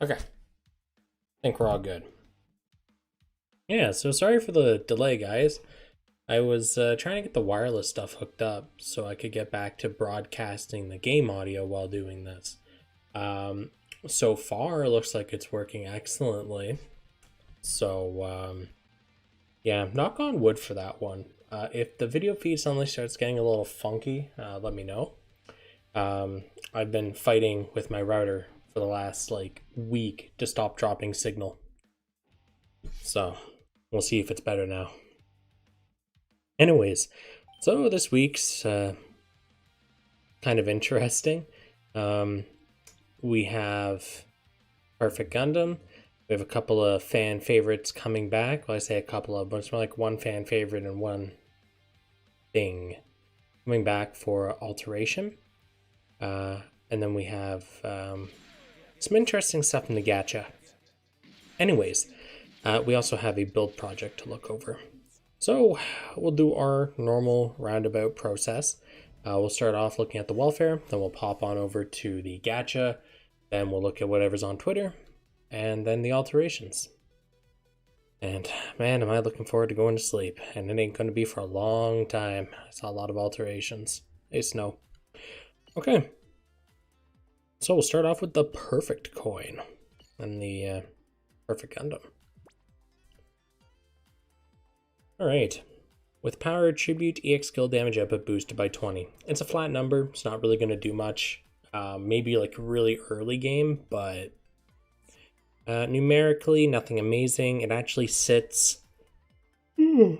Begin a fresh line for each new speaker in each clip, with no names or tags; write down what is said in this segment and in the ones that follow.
Okay, I think we're all good. Yeah, so sorry for the delay, guys. I was trying to get the wireless stuff hooked up so I could get back to broadcasting the game audio while doing this. Um, so far, it looks like it's working excellently. So, yeah, knock on wood for that one. If the video feed suddenly starts getting a little funky, let me know. I've been fighting with my router for the last like week to stop dropping signal. So we'll see if it's better now. Anyways, so this week's kind of interesting. We have Perfect Gundam. We have a couple of fan favorites coming back. Well, I say a couple of, but it's more like one fan favorite and one thing coming back for Alteration. And then we have some interesting stuff in the Gacha. Anyways, we also have a build project to look over. So we'll do our normal roundabout process. We'll start off looking at the welfare, then we'll pop on over to the Gacha, then we'll look at whatever's on Twitter, and then the alterations. And man, am I looking forward to going to sleep, and it ain't going to be for a long time. I saw a lot of alterations. Hey, Snow. Okay. So we'll start off with the perfect coin and the perfect Gundam. Alright, with power attribute, EX skill damage output boosted by 20. It's a flat number, it's not really going to do much. Maybe like really early game, but numerically, nothing amazing. It actually sits kind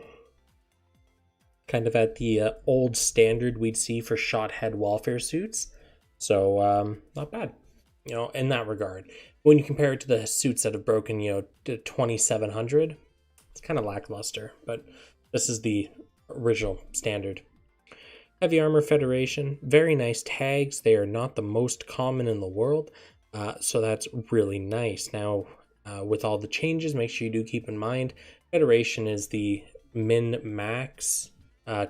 of at the old standard we'd see for shot head welfare suits. So, not bad, you know, in that regard. When you compare it to the suits that have broken, you know, to 2700, it's kind of lackluster, but this is the original standard. Heavy Armor Federation, very nice tags. They are not the most common in the world, so that's really nice. Now, with all the changes, make sure you do keep in mind, Federation is the min-max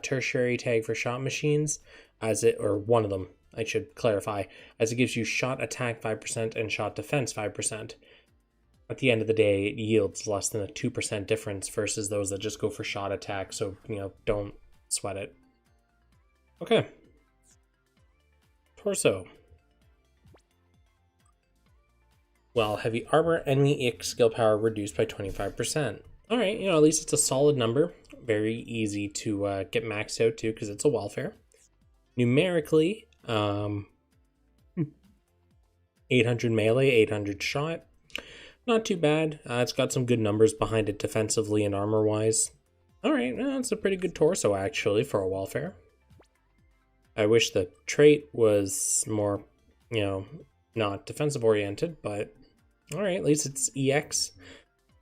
tertiary tag for shot machines, or one of them, I should clarify, as it gives you shot attack 5% and shot defense 5%. At the end of the day, it yields less than a 2% difference versus those that just go for shot attack, so, you know, don't sweat it. Okay. Torso. Well, heavy armor, enemy EX skill power reduced by 25%. Alright, you know, at least it's a solid number. Very easy to get maxed out too, because it's a welfare. Numerically, 800 melee, 800 shot. Not too bad. It's got some good numbers behind it defensively and armor-wise. Alright, well, it's a pretty good torso, actually, for a welfare. I wish the trait was more, you know, not defensive-oriented, but alright, at least it's EX.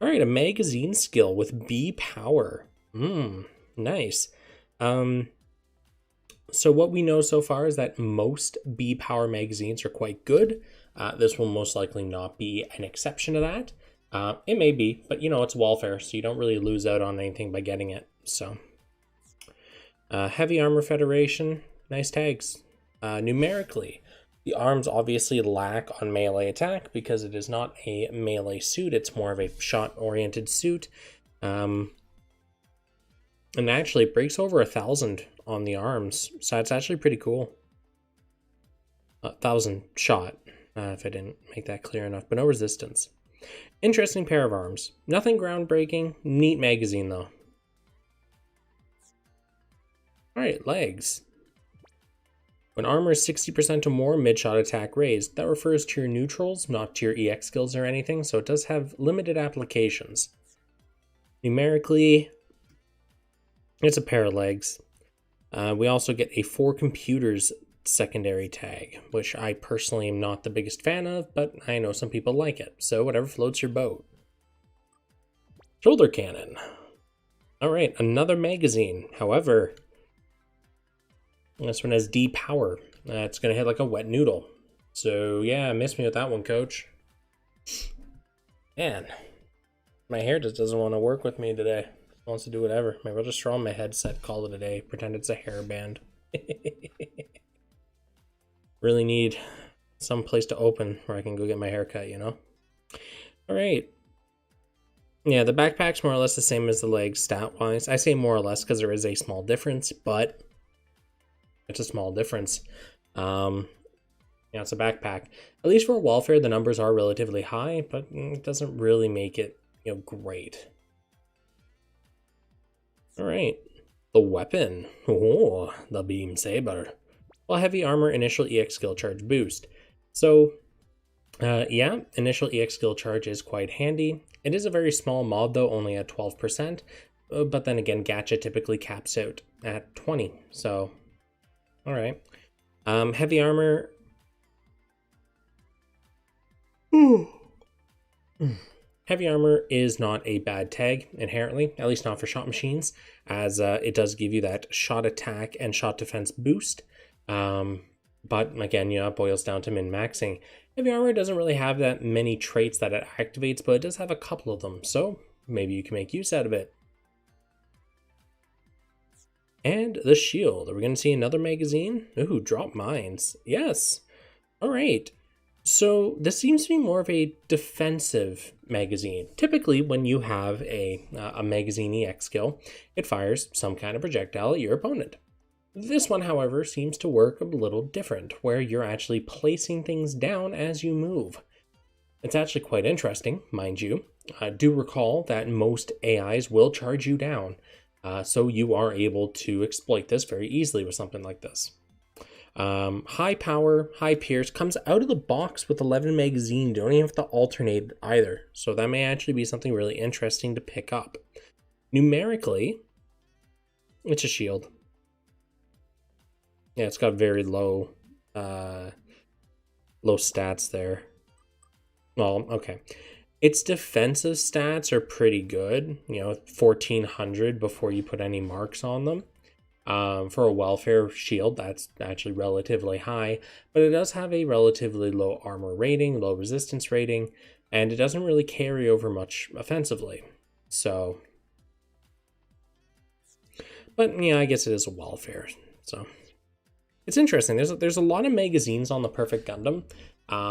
Alright, a magazine skill with B power. Nice. So what we know so far is that most B power magazines are quite good. This will most likely not be an exception to that. It may be, but you know, it's welfare, so you don't really lose out on anything by getting it. So, Heavy Armor Federation, nice tags. Numerically, the arms obviously lack on melee attack because it is not a melee suit, it's more of a shot-oriented suit. And actually, it breaks over 1,000 on the arms, so it's actually pretty cool. 1,000 shot. If I didn't make that clear enough, but no resistance. Interesting pair of arms. Nothing groundbreaking. Neat magazine, though. Alright, legs. When armor is 60% or more, mid-shot attack raised. That refers to your neutrals, not to your EX skills or anything, so it does have limited applications. Numerically, it's a pair of legs. We also get a 4 computers secondary tag, which I personally am not the biggest fan of, but I know some people like it, so whatever floats your boat. Shoulder cannon. Alright, another magazine. However, this one has D power. It's going to hit like a wet noodle. So yeah, miss me with that one, coach. Man, my hair just doesn't want to work with me today. It wants to do whatever. Maybe I'll just throw on my headset, call it a day, pretend it's a hairband. Really need some place to open where I can go get my hair cut, you know? All right. Yeah, the backpack's more or less the same as the legs stat-wise. I say more or less because there is a small difference, but it's a small difference. Yeah, it's a backpack. At least for welfare, the numbers are relatively high, but it doesn't really make it, great. All right. The weapon. Oh, the beam saber. Well, heavy armor initial EX skill charge boost. So, yeah, initial EX skill charge is quite handy. It is a very small mod though, only at 12%. But then again, Gacha typically caps out at 20. So, all right. Heavy armor. Heavy armor is not a bad tag inherently, at least not for shot machines, as it does give you that shot attack and shot defense boost. But again, it boils down to min-maxing. Heavy armor doesn't really have that many traits that it activates, but it does have a couple of them, so maybe you can make use out of it. And the shield. Are we going to see another magazine? Ooh, drop mines. Yes. All right. So this seems to be more of a defensive magazine. Typically, when you have a magazine EX skill, it fires some kind of projectile at your opponent. This one, however, seems to work a little different, where you're actually placing things down as you move. It's actually quite interesting, mind you. Do recall that most AIs will charge you down, so you are able to exploit this very easily with something like this. High power, high pierce, comes out of the box with 11 magazine. You don't even have to alternate either, so that may actually be something really interesting to pick up. Numerically, it's a shield. Yeah, it's got very low stats there. Well, okay. Its defensive stats are pretty good, 1400 before you put any marks on them. For a welfare shield, that's actually relatively high, but it does have a relatively low armor rating, low resistance rating, and it doesn't really carry over much offensively. So, but yeah, I guess it is a welfare, so. It's interesting. There's a lot of magazines on the Perfect Gundam,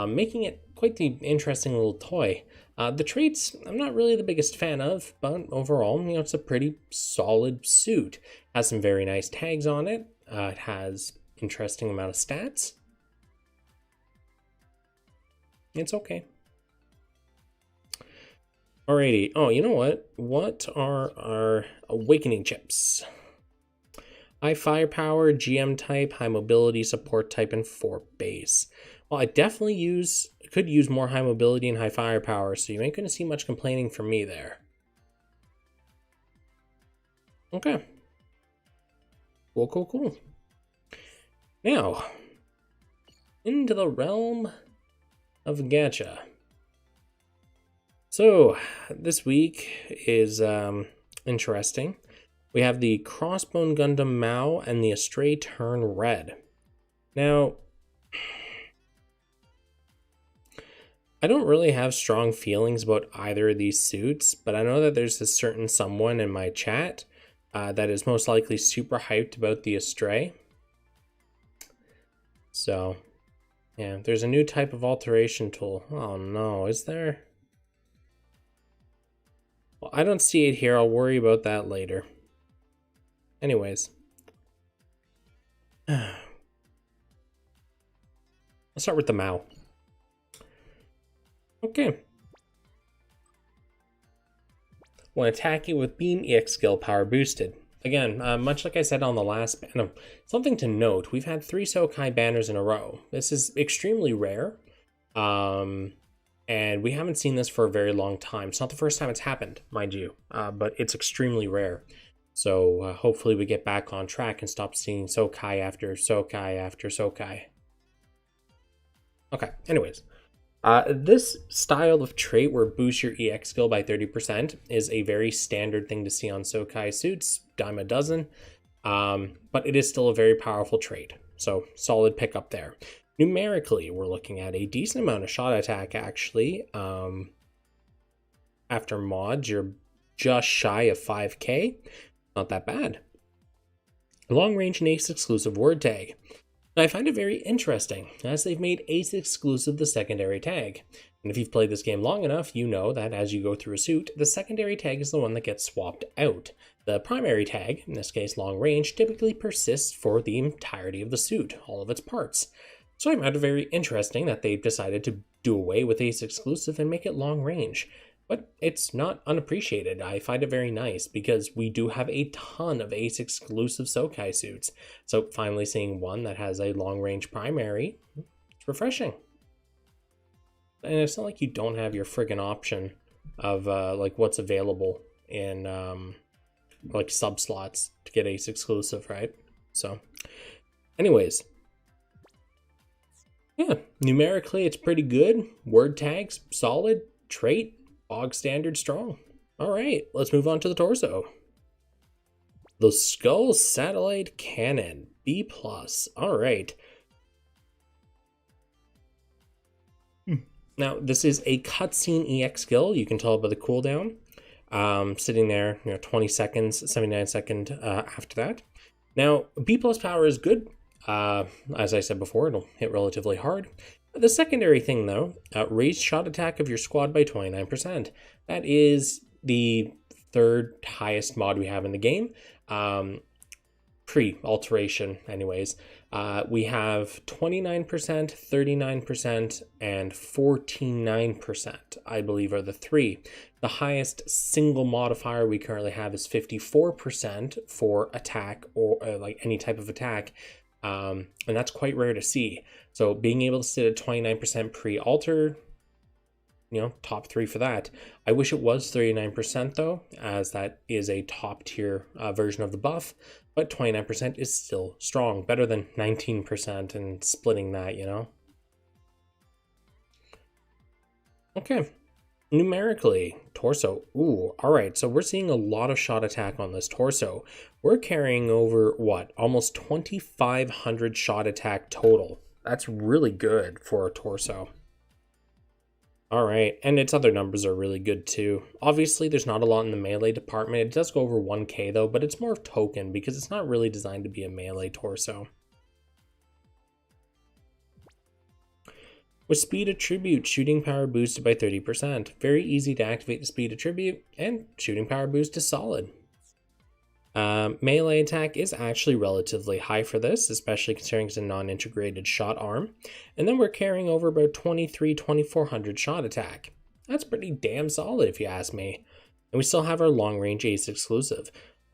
making it quite the interesting little toy. The traits I'm not really the biggest fan of, but overall, it's a pretty solid suit. It has some very nice tags on it. It has interesting amount of stats. It's okay. Alrighty. Oh, you know what? What are our awakening chips? High firepower, GM type, high mobility, support type, and 4 base. Well, I definitely could use more high mobility and high firepower, so you ain't going to see much complaining from me there. Okay. Cool. Now, into the realm of Gacha. So, this week is interesting. We have the Crossbone Gundam Mao and the Astray Turn Red. Now, I don't really have strong feelings about either of these suits, but I know that there's a certain someone in my chat that is most likely super hyped about the Astray. So, yeah, there's a new type of alteration tool. Oh no, is there? Well, I don't see it here. I'll worry about that later. Anyways, let's start with the Mao. Okay. When attacking with Beam, EX skill power boosted. Again, much like I said on the last banner, something to note, we've had 3 Sokai banners in a row. This is extremely rare, and we haven't seen this for a very long time. It's not the first time it's happened, mind you, but it's extremely rare. So hopefully we get back on track and stop seeing Sokai after Sokai after Sokai. Okay, anyways. This style of trait where boost your EX skill by 30% is a very standard thing to see on Sokai suits, dime a dozen, but it is still a very powerful trait, so solid pickup there. Numerically, we're looking at a decent amount of shot attack, actually. After mods, you're just shy of 5k. Not that bad. Long range and ace exclusive word tag. I find it very interesting, as they've made Ace exclusive the secondary tag. And if you've played this game long enough, you know that as you go through a suit, the secondary tag is the one that gets swapped out. The primary tag, in this case long range, typically persists for the entirety of the suit, all of its parts. So I find it very interesting that they've decided to do away with Ace exclusive and make it long range. But it's not unappreciated. I find it very nice because we do have a ton of Ace exclusive Sokai suits. So finally seeing one that has a long range primary, it's refreshing. And it's not like you don't have your friggin' option of like what's available in like sub slots to get Ace exclusive, right? So anyways, yeah, numerically it's pretty good. Word tags, solid. Trait, bog standard strong. All right, let's move on to the torso. The Skull Satellite Cannon, B+. All right. Now, this is a cutscene EX skill. You can tell by the cooldown. Sitting there, 20 seconds, 79 second after that. Now, B+ power is good. As I said before, it'll hit relatively hard. The secondary thing, though, raised shot attack of your squad by 29%. That is the third highest mod we have in the game. Pre-alteration, anyways. We have 29%, 39%, and 49%, I believe, are the three. The highest single modifier we currently have is 54% for attack or like any type of attack. And that's quite rare to see. So being able to sit at 29% pre-alter, top three for that. I wish it was 39% though, as that is a top tier version of the buff, but 29% is still strong, better than 19% and splitting that, Okay. Numerically, torso. Ooh, all right. So we're seeing a lot of shot attack on this torso. We're carrying over, almost 2,500 shot attack total. That's really good for a torso. All right, and its other numbers are really good too. Obviously, there's not a lot in the melee department. It does go over 1k though, but it's more token because it's not really designed to be a melee torso. With speed attribute, shooting power boosted by 30%. Very easy to activate the speed attribute, and shooting power boost is solid. Melee attack is actually relatively high for this, especially considering it's a non-integrated shot arm. And then we're carrying over about 2,400 shot attack. That's pretty damn solid if you ask me. And we still have our long-range Ace exclusive.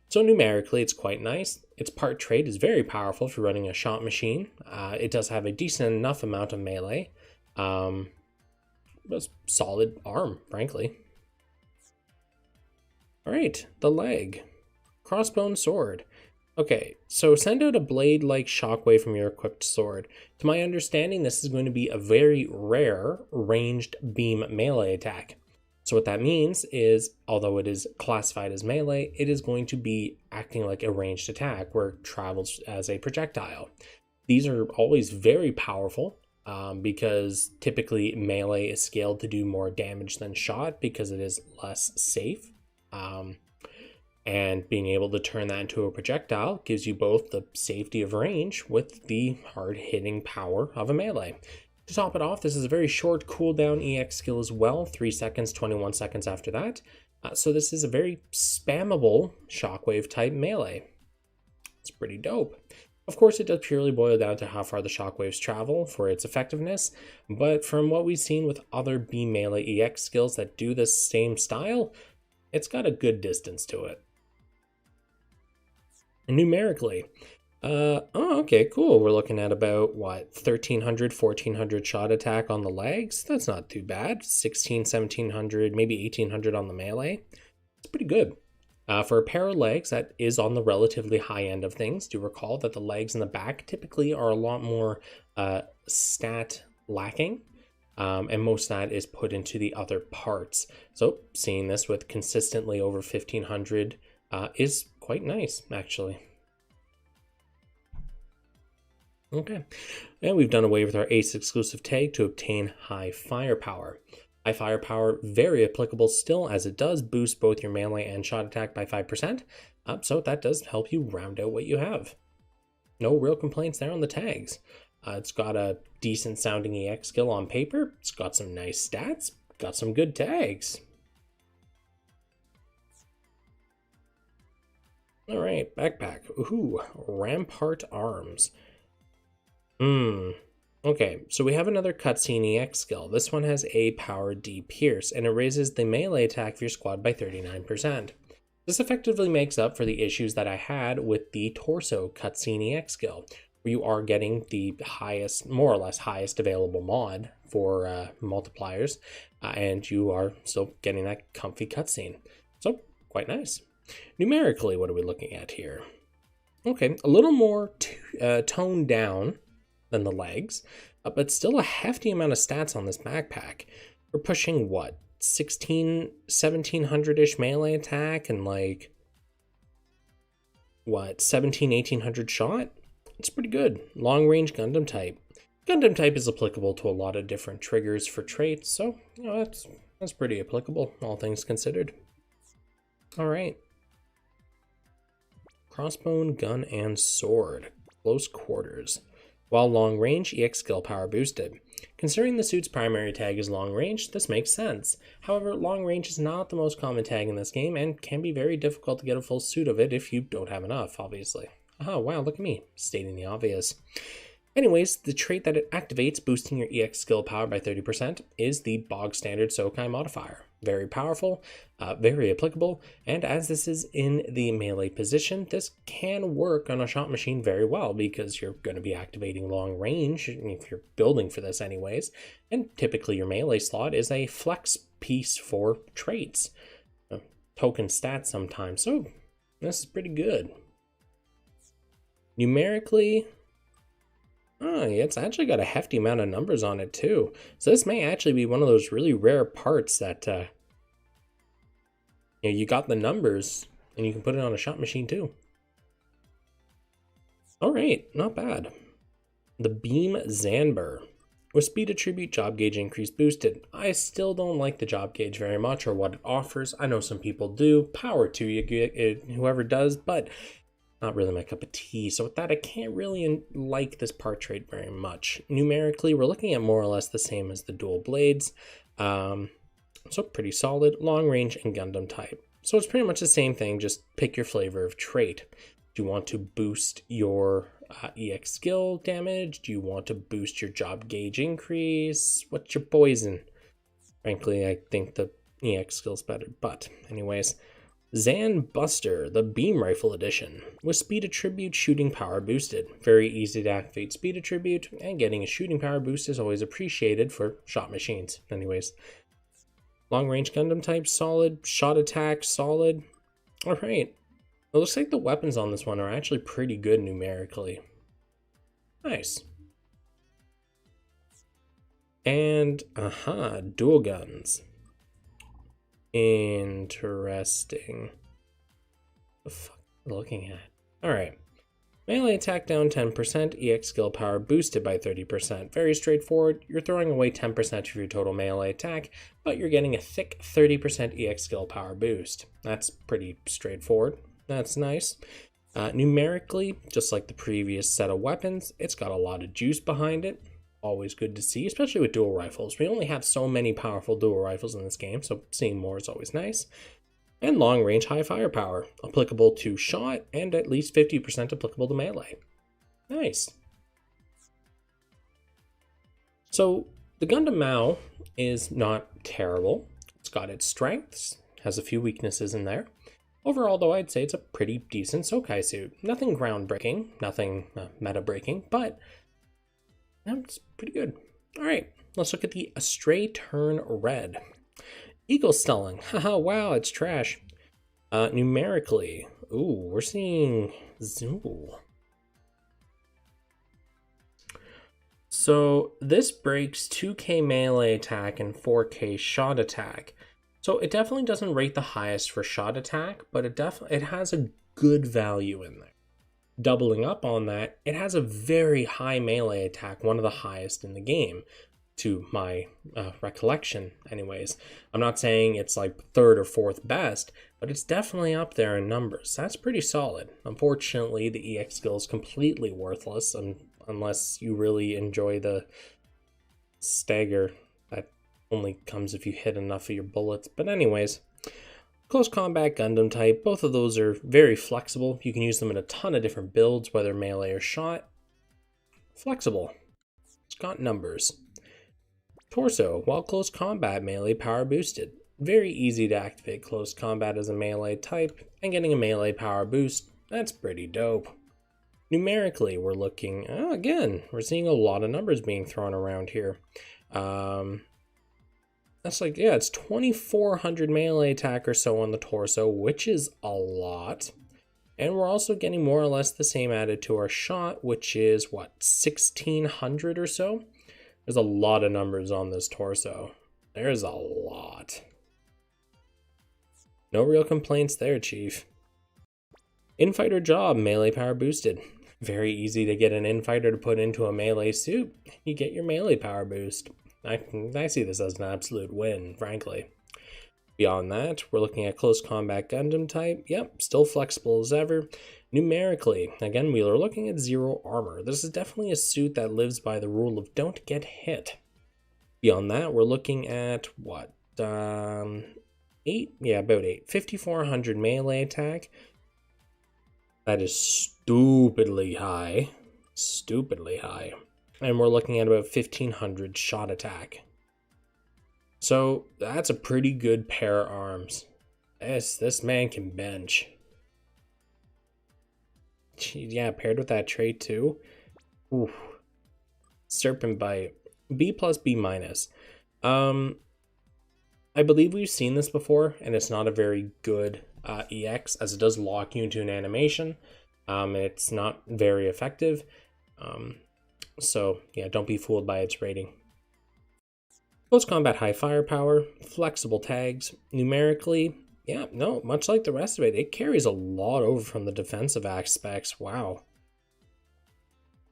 So numerically, it's quite nice. Its part trait is very powerful for running a shot machine. It does have a decent enough amount of melee. But solid arm, frankly. All right, the leg. Crossbone sword. Okay, so send out a blade-like shockwave from your equipped sword. To my understanding, this is going to be a very rare ranged beam melee attack. So what that means is, although it is classified as melee, it is going to be acting like a ranged attack where it travels as a projectile. These are always very powerful because typically melee is scaled to do more damage than shot because it is less safe. And being able to turn that into a projectile gives you both the safety of range with the hard-hitting power of a melee. To top it off, this is a very short cooldown EX skill as well, 3 seconds, 21 seconds after that. So this is a very spammable shockwave type melee. It's pretty dope. Of course, it does purely boil down to how far the shockwaves travel for its effectiveness, but from what we've seen with other B melee EX skills that do this same style, it's got a good distance to it. And numerically, okay, cool. We're looking at about, 1,300, 1,400 shot attack on the legs. That's not too bad. 1,600, 1,700, maybe 1,800 on the melee. It's pretty good. For a pair of legs, that is on the relatively high end of things. Do recall that the legs and the back typically are a lot more stat lacking. And most of that is put into the other parts. So seeing this with consistently over 1,500 is quite nice, actually. Okay, and we've done away with our Ace exclusive tag to obtain high firepower. High firepower, very applicable still, as it does boost both your melee and shot attack by 5%. So that does help you round out what you have. no real complaints there on the tags. It's got a decent sounding EX skill on paper. It's got some nice stats. Got some good tags. All right, backpack. Ooh, Rampart Arms. Okay, so we have another cutscene EX skill. This one has A power D Pierce, and it raises the melee attack of your squad by 39%. This effectively makes up for the issues that I had with the Torso cutscene EX skill, where you are getting the highest, more or less highest available mod for multipliers, and you are still getting that comfy cutscene. So, quite nice. Numerically, what are we looking at here? Okay, a little more toned down than the legs, but still a hefty amount of stats on this backpack. We're pushing, what, 1700-ish melee attack and like, what, 1800 shot? It's pretty good. Long range Gundam type. Gundam type is applicable to a lot of different triggers for traits, so, you know, that's pretty applicable, all things considered. All right. Crossbone, gun, and sword. Close quarters. While long range, EX skill power boosted. Considering the suit's primary tag is long range, this makes sense. However, long range is not the most common tag in this game and can be very difficult to get a full suit of it if you don't have enough, obviously. Oh, wow, look at me, stating the obvious. Anyways, the trait that it activates, boosting your EX skill power by 30%, is the bog standard Sokai modifier. Very powerful, very applicable, and as this is in the melee position, this can work on a shot machine very well because you're going to be activating long range if you're building for this anyways, and typically your melee slot is a flex piece for traits, token stats sometimes, so this is pretty good. Numerically, it's actually got a hefty amount of numbers on it too. So this may actually be one of those really rare parts that you got the numbers and you can put it on a shot machine too. All right, not bad. The Beam Zanber. With speed attribute, job gauge increase boosted. I still don't like the job gauge very much or what it offers. I know some people do. Power to you, whoever does, but not really my cup of tea. So with that, I can't really like this part trait very much. Numerically, we're looking at more or less the same as the dual blades. So pretty solid, long range, and Gundam type. So it's pretty much the same thing, just pick your flavor of trait. Do you want to boost your EX skill damage? Do you want to boost your job gauge increase? What's your poison? Frankly, I think the EX skill's better, but anyways. Zan Buster, the Beam Rifle Edition. With speed attribute, shooting power boosted. Very easy to activate speed attribute, and getting a shooting power boost is always appreciated for shot machines. Anyways, long range Gundam type, solid. Shot attack, solid. All right. It looks like the weapons on this one are actually pretty good numerically. Nice. And, dual guns. Interesting. What the fuck am I looking at? Alright. Melee attack down 10%, EX skill power boosted by 30%. Very straightforward. You're throwing away 10% of your total melee attack, but you're getting a thick 30% EX skill power boost. That's pretty straightforward. That's nice. Numerically, just like the previous set of weapons, it's got a lot of juice behind it. Always good to see, especially with dual rifles. We only have so many powerful dual rifles in this game, so seeing more is always nice. And long range high firepower, applicable to shot and at least 50% applicable to melee. Nice. So the Gundam Mao is not terrible. It's got its strengths, has a few weaknesses in there. Overall, though, I'd say it's a pretty decent Sokai suit. Nothing groundbreaking, nothing meta-breaking, but that's pretty good. All right, let's look at the Astray Turn Red. Eagle Stelling. Haha, wow, it's trash. Numerically, ooh, we're seeing... Ooh. So this breaks 2k melee attack and 4k shot attack. So it definitely doesn't rate the highest for shot attack, but it has a good value in there. Doubling up on that, it has a very high melee attack, one of the highest in the game. to my recollection anyways. I'm not saying it's like third or fourth best, but it's definitely up there in numbers. That's pretty solid. Unfortunately, the EX skill is completely worthless unless you really enjoy the stagger. That only comes if you hit enough of your bullets. But anyways, close combat Gundam type, both of those are very flexible. You can use them in a ton of different builds, whether melee or shot. Flexible. It's got numbers. Torso, while close combat, melee power boosted. Very easy to activate close combat as a melee type, and getting a melee power boost, that's pretty dope. Numerically, we're looking, again, we're seeing a lot of numbers being thrown around here. That's like, yeah, it's 2,400 melee attack or so on the torso, which is a lot. And we're also getting more or less the same added to our shot, which is, what, 1,600 or so? There's a lot of numbers on this torso. There's a lot. No real complaints there, Chief. Infighter job, melee power boosted. Very easy to get an infighter to put into a melee suit. You get your melee power boost. I see this as an absolute win, frankly. Beyond that, we're looking at close combat Gundam type. Yep, still flexible as ever. Numerically, again, we are looking at 0 armor. This is definitely a suit that lives by the rule of don't get hit. Beyond that, we're looking at, what, 8? Yeah, about 8. 5,400 melee attack. That is stupidly high. Stupidly high. And we're looking at about 1,500 shot attack. So that's a pretty good pair of arms. This man can bench. Yeah, paired with that trait too. Ooh. Serpent Bite. B plus B minus. I believe we've seen this before, and it's not a very good EX, as it does lock you into an animation. It's not very effective. So yeah, don't be fooled by its rating. Close combat high firepower, flexible tags, numerically, yeah, no, much like the rest of it, it carries a lot over from the defensive aspects. Wow.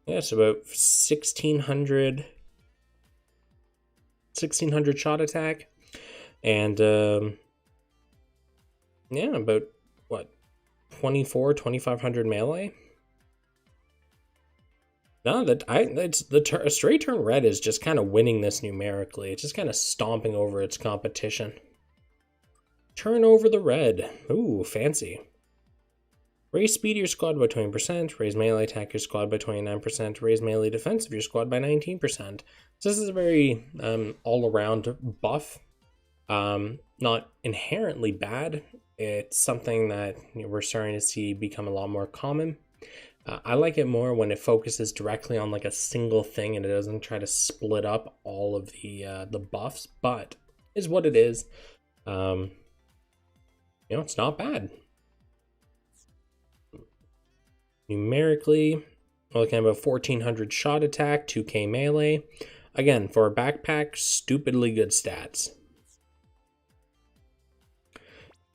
Yeah, it's about 1,600 shot attack, and yeah, about what, 2,500 melee. No, the Astray Turn Red is just kind of winning this numerically. It's just kind of stomping over its competition. Turn over the red. Ooh, fancy. Raise speed of your squad by 20%. Raise melee attack your squad by 29%. Raise melee defense of your squad by 19%. So this is a very all-around buff. Not inherently bad. It's something that we're starting to see become a lot more common. I like it more when it focuses directly on like a single thing and it doesn't try to split up all of the buffs, but is what it is. It's not bad. Numerically, we're looking at about 1,400 shot attack, 2k melee. Again, for a backpack, stupidly good stats.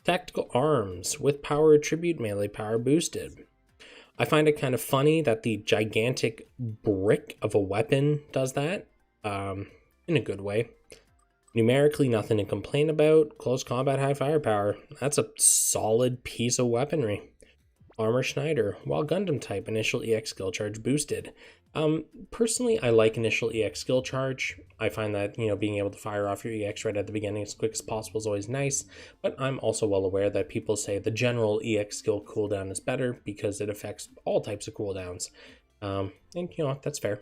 Tactical arms with power attribute, melee power boosted. I find it kind of funny that the gigantic brick of a weapon does that, in a good way. Numerically, nothing to complain about. Close combat, high firepower. That's a solid piece of weaponry. Armor Schneider, while Gundam type, initial EX skill charge boosted. Personally, I like initial EX skill charge. I find that, being able to fire off your EX right at the beginning as quick as possible is always nice, but I'm also well aware that people say the general EX skill cooldown is better because it affects all types of cooldowns. And, that's fair.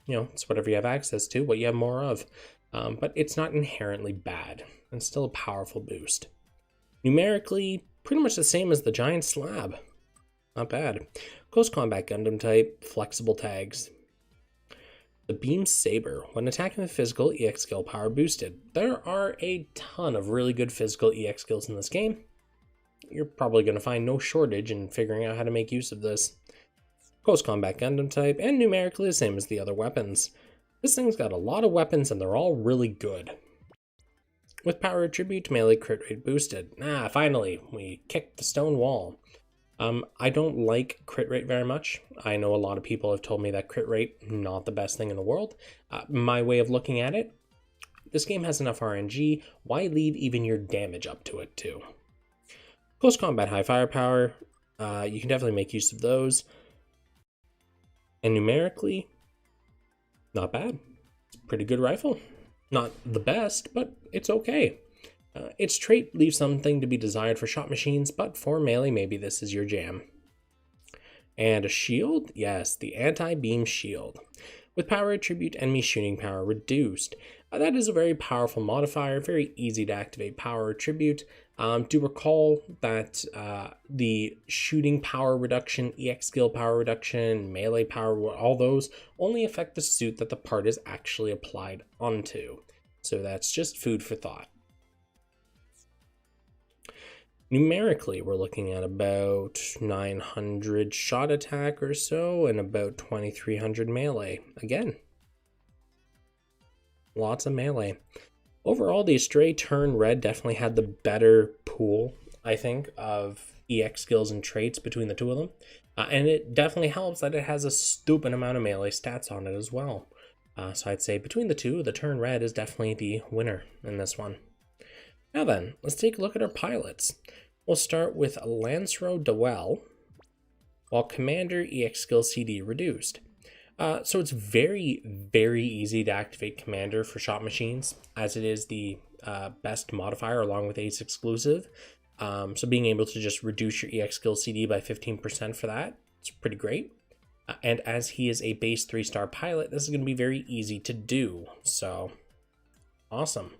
It's whatever you have access to, what you have more of. But it's not inherently bad. It's still a powerful boost. Numerically, pretty much the same as the giant slab. Not bad. Close combat Gundam type, flexible tags. The Beam Saber. When attacking with physical, EX skill power boosted. There are a ton of really good physical EX skills in this game. You're probably going to find no shortage in figuring out how to make use of this. Close combat Gundam type, and numerically the same as the other weapons. This thing's got a lot of weapons and they're all really good. With power attribute, melee crit rate boosted. Finally, we kicked the stone wall. I don't like crit rate very much. I know a lot of people have told me that crit rate, not the best thing in the world. My way of looking at it, this game has enough RNG, why leave even your damage up to it too? Close combat, high firepower, you can definitely make use of those. And numerically, not bad. It's a pretty good rifle. Not the best, but it's okay. Its trait leaves something to be desired for shot machines, but for melee, maybe this is your jam. And a shield? Yes, the anti-beam shield. With power attribute, enemy shooting power reduced. That is a very powerful modifier, very easy to activate power attribute. Do recall that the shooting power reduction, EX skill power reduction, melee power, all those only affect the suit that the part is actually applied onto. So that's just food for thought. Numerically, we're looking at about 900 shot attack or so and about 2300 melee. Again, lots of melee. Overall, the Astray Turn Red definitely had the better pool, I think, of EX skills and traits between the two of them. And it definitely helps that it has a stupid amount of melee stats on it as well. So I'd say between the two, the Turn Red is definitely the winner in this one. Now then, let's take a look at our pilots. We'll start with Lancero Dwell, while Commander EX skill CD reduced. So it's very, very easy to activate Commander for shot machines, as it is the best modifier along with Ace exclusive. So being able to just reduce your EX skill CD by 15% for that, it's pretty great. And as he is a base 3-star pilot, this is going to be very easy to do. So awesome.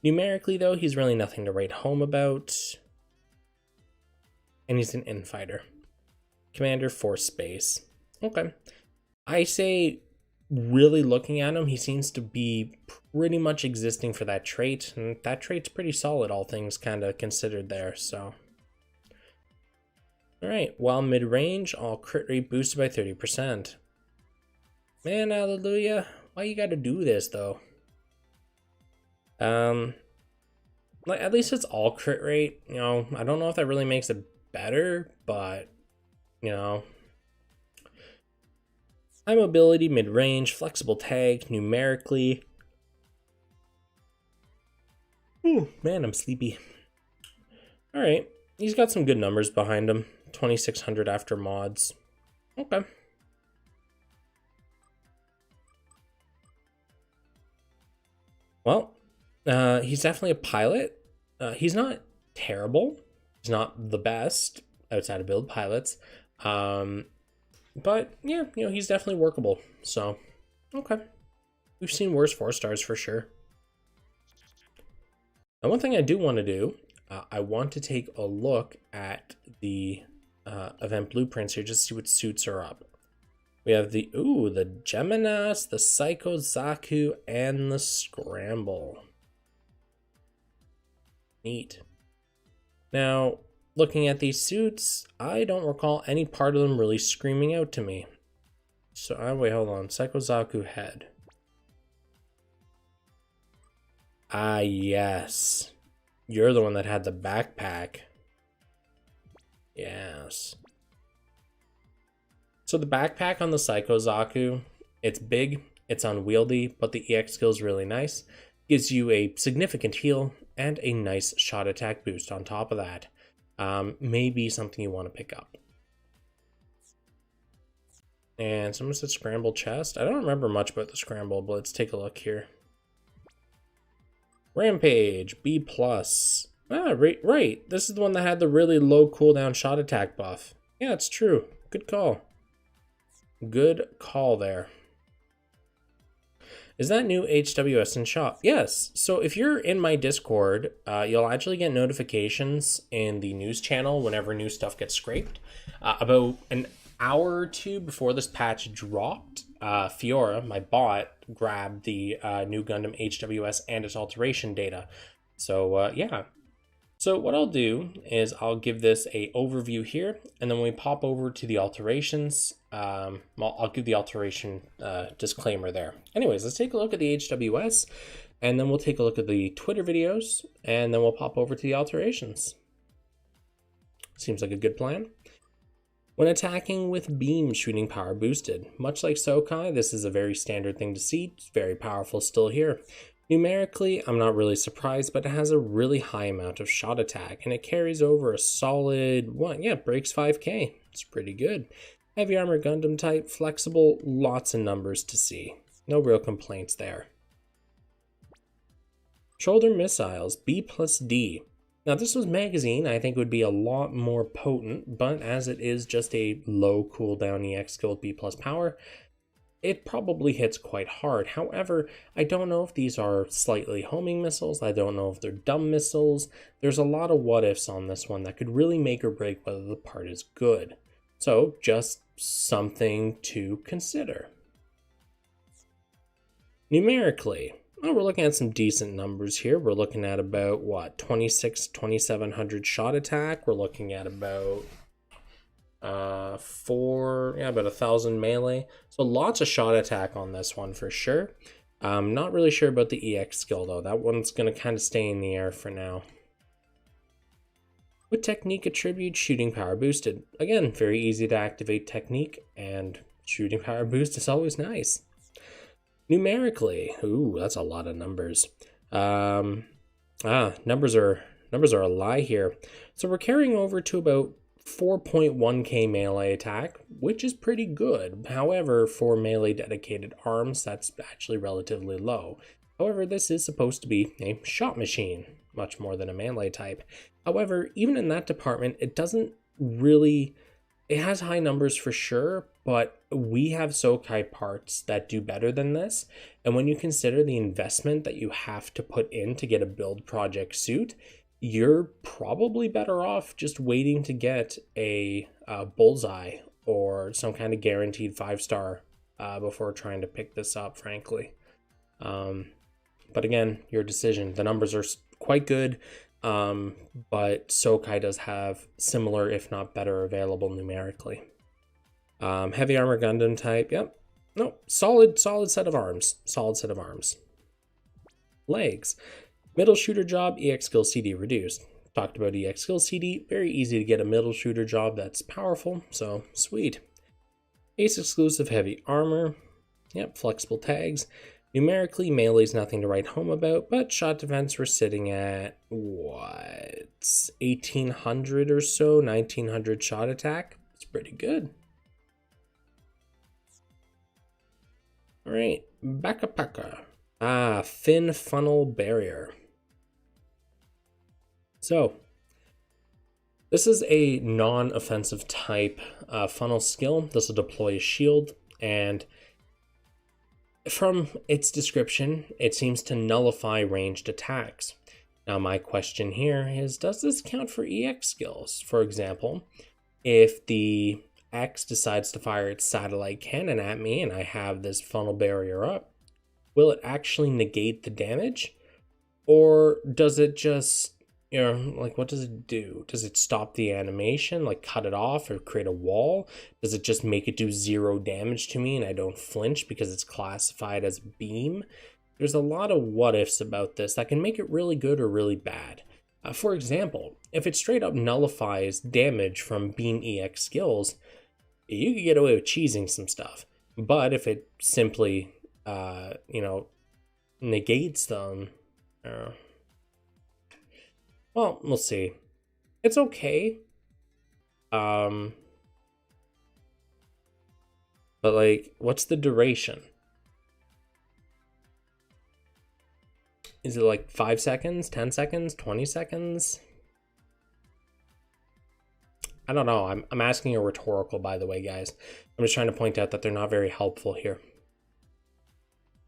Numerically, though, he's really nothing to write home about. And he's an infighter. Commander Force Space. Okay. I say, really looking at him, he seems to be pretty much existing for that trait. And that trait's pretty solid, all things kind of considered there, so. Alright, while mid-range, all crit rate boosted by 30%. Man, hallelujah. Why you gotta do this, though? Like, at least it's all crit rate, you know. I don't know if that really makes it better, but, you know. High mobility, mid-range, flexible tag, numerically. Ooh, man, I'm sleepy. Alright, he's got some good numbers behind him. 2600 after mods. Okay. Well, he's definitely a pilot. He's not terrible. He's not the best outside of build pilots. But yeah, you know, he's definitely workable. So, okay. We've seen worse 4-stars for sure. Now, one thing I do want to do, I want to take a look at the event blueprints here, just to see what suits are up. We have the Geminas, the Psycho Zaku, and the Scramble. Neat. Now, looking at these suits, I don't recall any part of them really screaming out to me. So, wait, hold on. Psycho Zaku head. Ah, yes. You're the one that had the backpack. Yes. So the backpack on the Psycho Zaku, it's big, it's unwieldy, but the EX skill is really nice. Gives you a significant heal and a nice shot attack boost on top of that. Maybe something you want to pick up. And someone said Scramble chest. I don't remember much about the Scramble, but let's take a look here. Rampage, B+. Ah, right. This is the one that had the really low cooldown shot attack buff. Yeah, it's true. Good call. Good call there. Is that new HWS in shop? Yes. So if you're in my Discord, you'll actually get notifications in the news channel whenever new stuff gets scraped. About an hour or two before this patch dropped, Fiora, my bot, grabbed the new Gundam HWS and its alteration data. So yeah. So what I'll do is I'll give this a overview here, and then when we pop over to the alterations, I'll give the alteration disclaimer there. Anyways, let's take a look at the HWS, and then we'll take a look at the Twitter videos, and then we'll pop over to the alterations. Seems like a good plan. When attacking with beam, shooting power boosted. Much like Sokai, this is a very standard thing to see. It's very powerful still here. Numerically, I'm not really surprised, but it has a really high amount of shot attack, and it carries over a solid, breaks 5k. It's pretty good. Heavy armor Gundam type, flexible, lots of numbers to see. No real complaints there. Shoulder missiles, B plus D. Now this was magazine, I think would be a lot more potent, but as it is just a low cooldown EX skill with B plus power, it probably hits quite hard. However, I don't know if these are slightly homing missiles, I don't know if they're dumb missiles. There's a lot of what ifs on this one that could really make or break whether the part is good. So just something to consider. Numerically, well, we're looking at some decent numbers here. We're looking at about, 2700 shot attack. We're looking at about, about 1,000 melee. So lots of shot attack on this one for sure. I'm not really sure about the EX skill though. That one's going to kind of stay in the air for now. With technique attribute, shooting power boosted. Again, very easy to activate technique, and shooting power boost is always nice. Numerically, ooh, that's a lot of numbers. Numbers are a lie here. So we're carrying over to about 4.1k melee attack, which is pretty good. However, for melee dedicated arms, that's actually relatively low. However, this is supposed to be a shot machine, much more than a melee type. However, even in that department, it doesn't really... It has high numbers for sure, but we have Sokai parts that do better than this. And when you consider the investment that you have to put in to get a build project suit, you're probably better off just waiting to get a bullseye or some kind of guaranteed 5-star before trying to pick this up, frankly. But again, your decision. The numbers are quite good. But Sokai does have similar, if not better, available numerically. Heavy armor Gundam type, yep. No, solid set of arms. Solid set of arms. Legs. Middle shooter job, EX skill CD reduced. Talked about EX skill CD, very easy to get a middle shooter job that's powerful, so sweet. Ace exclusive heavy armor, yep, flexible tags. Numerically, melee's nothing to write home about, but shot defense we're sitting at, 1800 or so, 1900 shot attack. It's pretty good. Alright, Bakapaka. Thin funnel barrier. So, this is a non-offensive type funnel skill. This will deploy a shield, and from its description, it seems to nullify ranged attacks. Now, my question here is, does this count for EX skills? For example, if the X decides to fire its satellite cannon at me and I have this funnel barrier up, will it actually negate the damage? Or does it just, what does it do? Does it stop the animation, like cut it off or create a wall? Does it just make it do 0 damage to me and I don't flinch because it's classified as beam? There's a lot of what ifs about this that can make it really good or really bad. For example, if it straight up nullifies damage from beam EX skills, you could get away with cheesing some stuff. But if it simply, negates them, well, we'll see. It's okay. But what's the duration? Is it like 5 seconds, 10 seconds, 20 seconds? I don't know. I'm asking a rhetorical, by the way, guys. I'm just trying to point out that they're not very helpful here.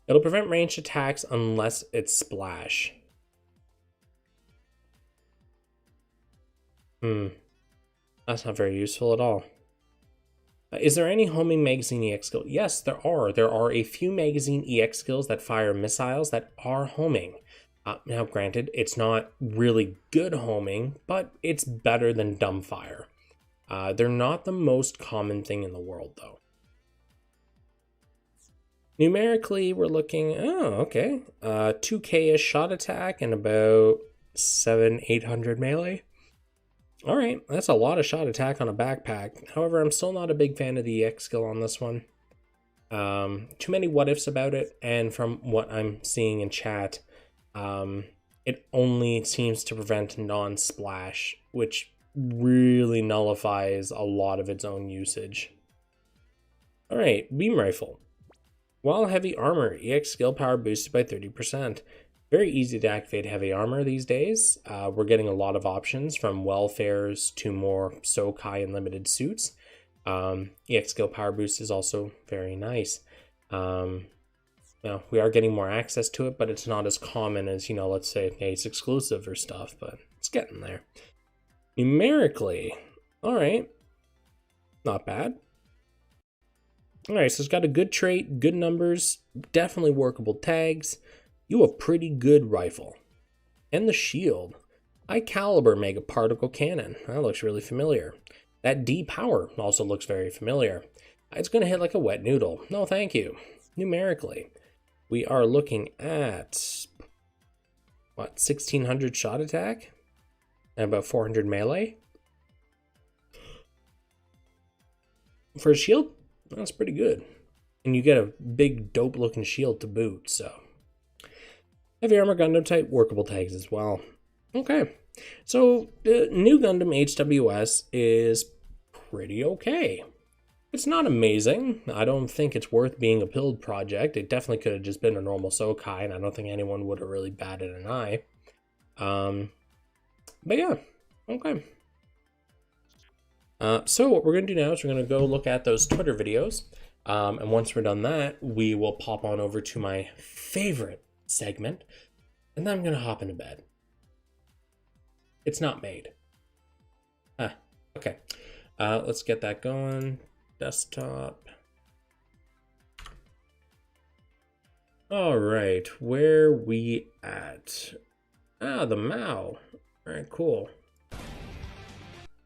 It'll prevent ranged attacks unless it's splash. That's not very useful at all. Is there any homing magazine EX skill? Yes, there are. There are a few magazine EX skills that fire missiles that are homing. Now, granted, it's not really good homing, but it's better than dumbfire. They're not the most common thing in the world, though. Numerically, we're looking, 2k-ish shot attack and about 700-800 melee. All right, that's a lot of shot attack on a backpack. However, I'm still not a big fan of the EX skill on this one. Too many what ifs about it, and from what I'm seeing in chat, it only seems to prevent non-splash, which really nullifies a lot of its own usage. All right, beam rifle. While heavy armor, EX skill power boosted by 30%. Very easy to activate heavy armor these days. We're getting a lot of options from welfares to more Sokai and limited suits. EX skill power boost is also very nice. Now, we are getting more access to it, but it's not as common as, let's say Ace exclusive or stuff, but it's getting there. Numerically, all right, not bad. All right, so it's got a good trait, good numbers, definitely workable tags. You have a pretty good rifle. And the shield. High caliber mega particle cannon. That looks really familiar. That D power also looks very familiar. It's going to hit like a wet noodle. No, thank you. Numerically, we are looking at, 1600 shot attack? And about 400 melee? For a shield, that's pretty good. And you get a big, dope-looking shield to boot, so. Heavy armor Gundam type, workable tags as well. Okay, so the new Gundam HWS is pretty okay. It's not amazing. I don't think it's worth being a build project. It definitely could have just been a normal Sokai, and I don't think anyone would have really batted an eye. But yeah, okay. So what we're going to do now is we're going to go look at those Twitter videos. And once we're done that, we will pop on over to my favorite segment, and then I'm going to hop into bed. It's not made. Okay. Let's get that going. Desktop. All right, where we at? The Mao. All right, cool. Can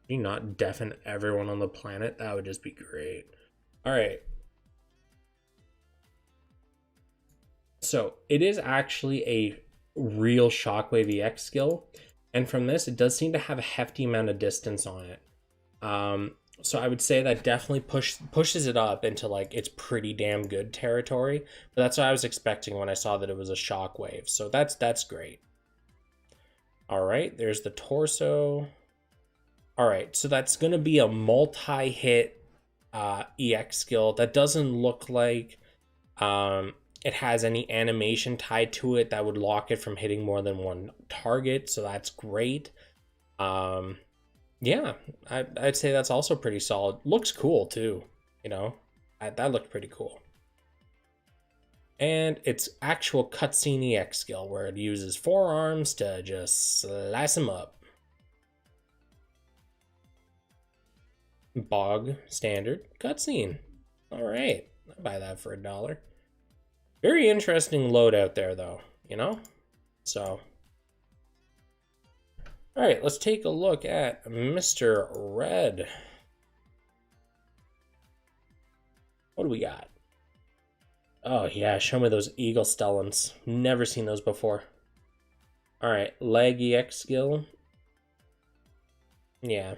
you not deafen everyone on the planet? That would just be great. All right. So it is actually a real Shockwave EX skill. And from this, it does seem to have a hefty amount of distance on it. So I would say that definitely pushes it up into like it's pretty damn good territory. But that's what I was expecting when I saw that it was a Shockwave. So that's great. All right, there's the torso. All right, so that's going to be a multi-hit EX skill. That doesn't look like it has any animation tied to it that would lock it from hitting more than one target, so that's great. Yeah, I'd say that's also pretty solid. Looks cool too, that looked pretty cool. And it's actual cutscene EX skill where it uses 4 arms to just slice them up. Bog standard cutscene. All right, I'll buy that for $1. Very interesting loadout there, though, So, all right, let's take a look at Mr. Red. What do we got? Oh, yeah, show me those Eagle Stellans. Never seen those before. All right, leg EX skill. Yeah.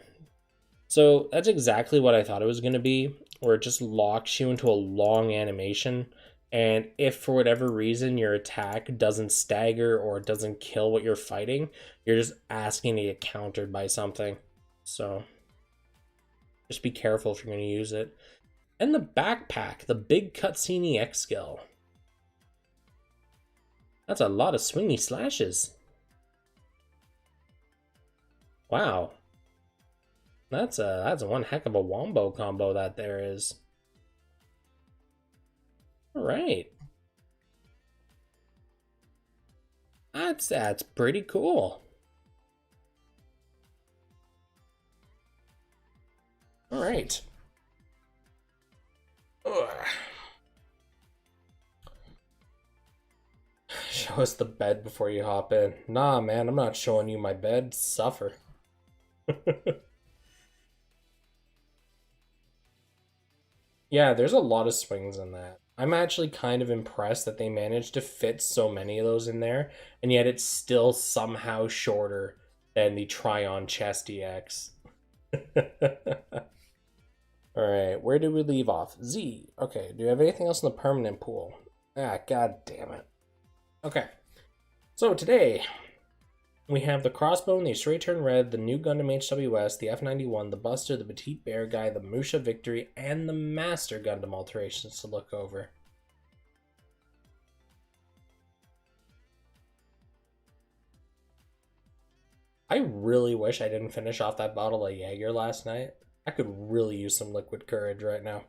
So that's exactly what I thought it was going to be, where it just locks you into a long animation. And if for whatever reason your attack doesn't stagger or doesn't kill what you're fighting, you're just asking to get countered by something. So just be careful if you're going to use it. And the backpack, the big cutscene EX skill. That's a lot of swingy slashes. Wow. That's one heck of a wombo combo that there is. All right. That's pretty cool. All right. Ugh. Show us the bed before you hop in. Nah, man, I'm not showing you my bed. Suffer. Yeah, there's a lot of swings in that. I'm actually kind of impressed that they managed to fit so many of those in there, and yet it's still somehow shorter and the Try-On Chest EX. Alright, where did we leave off? Z. Okay, do you have anything else in the permanent pool? Ah, god damn it. Okay, so today we have the Crossbone, the Astray Turn Red, the new Gundam HWS, the F91, the Buster, the Petite Bear Guy, the Musha Victory, and the Master Gundam Alterations to look over. I really wish I didn't finish off that bottle of Jaeger last night. I could really use some liquid courage right now.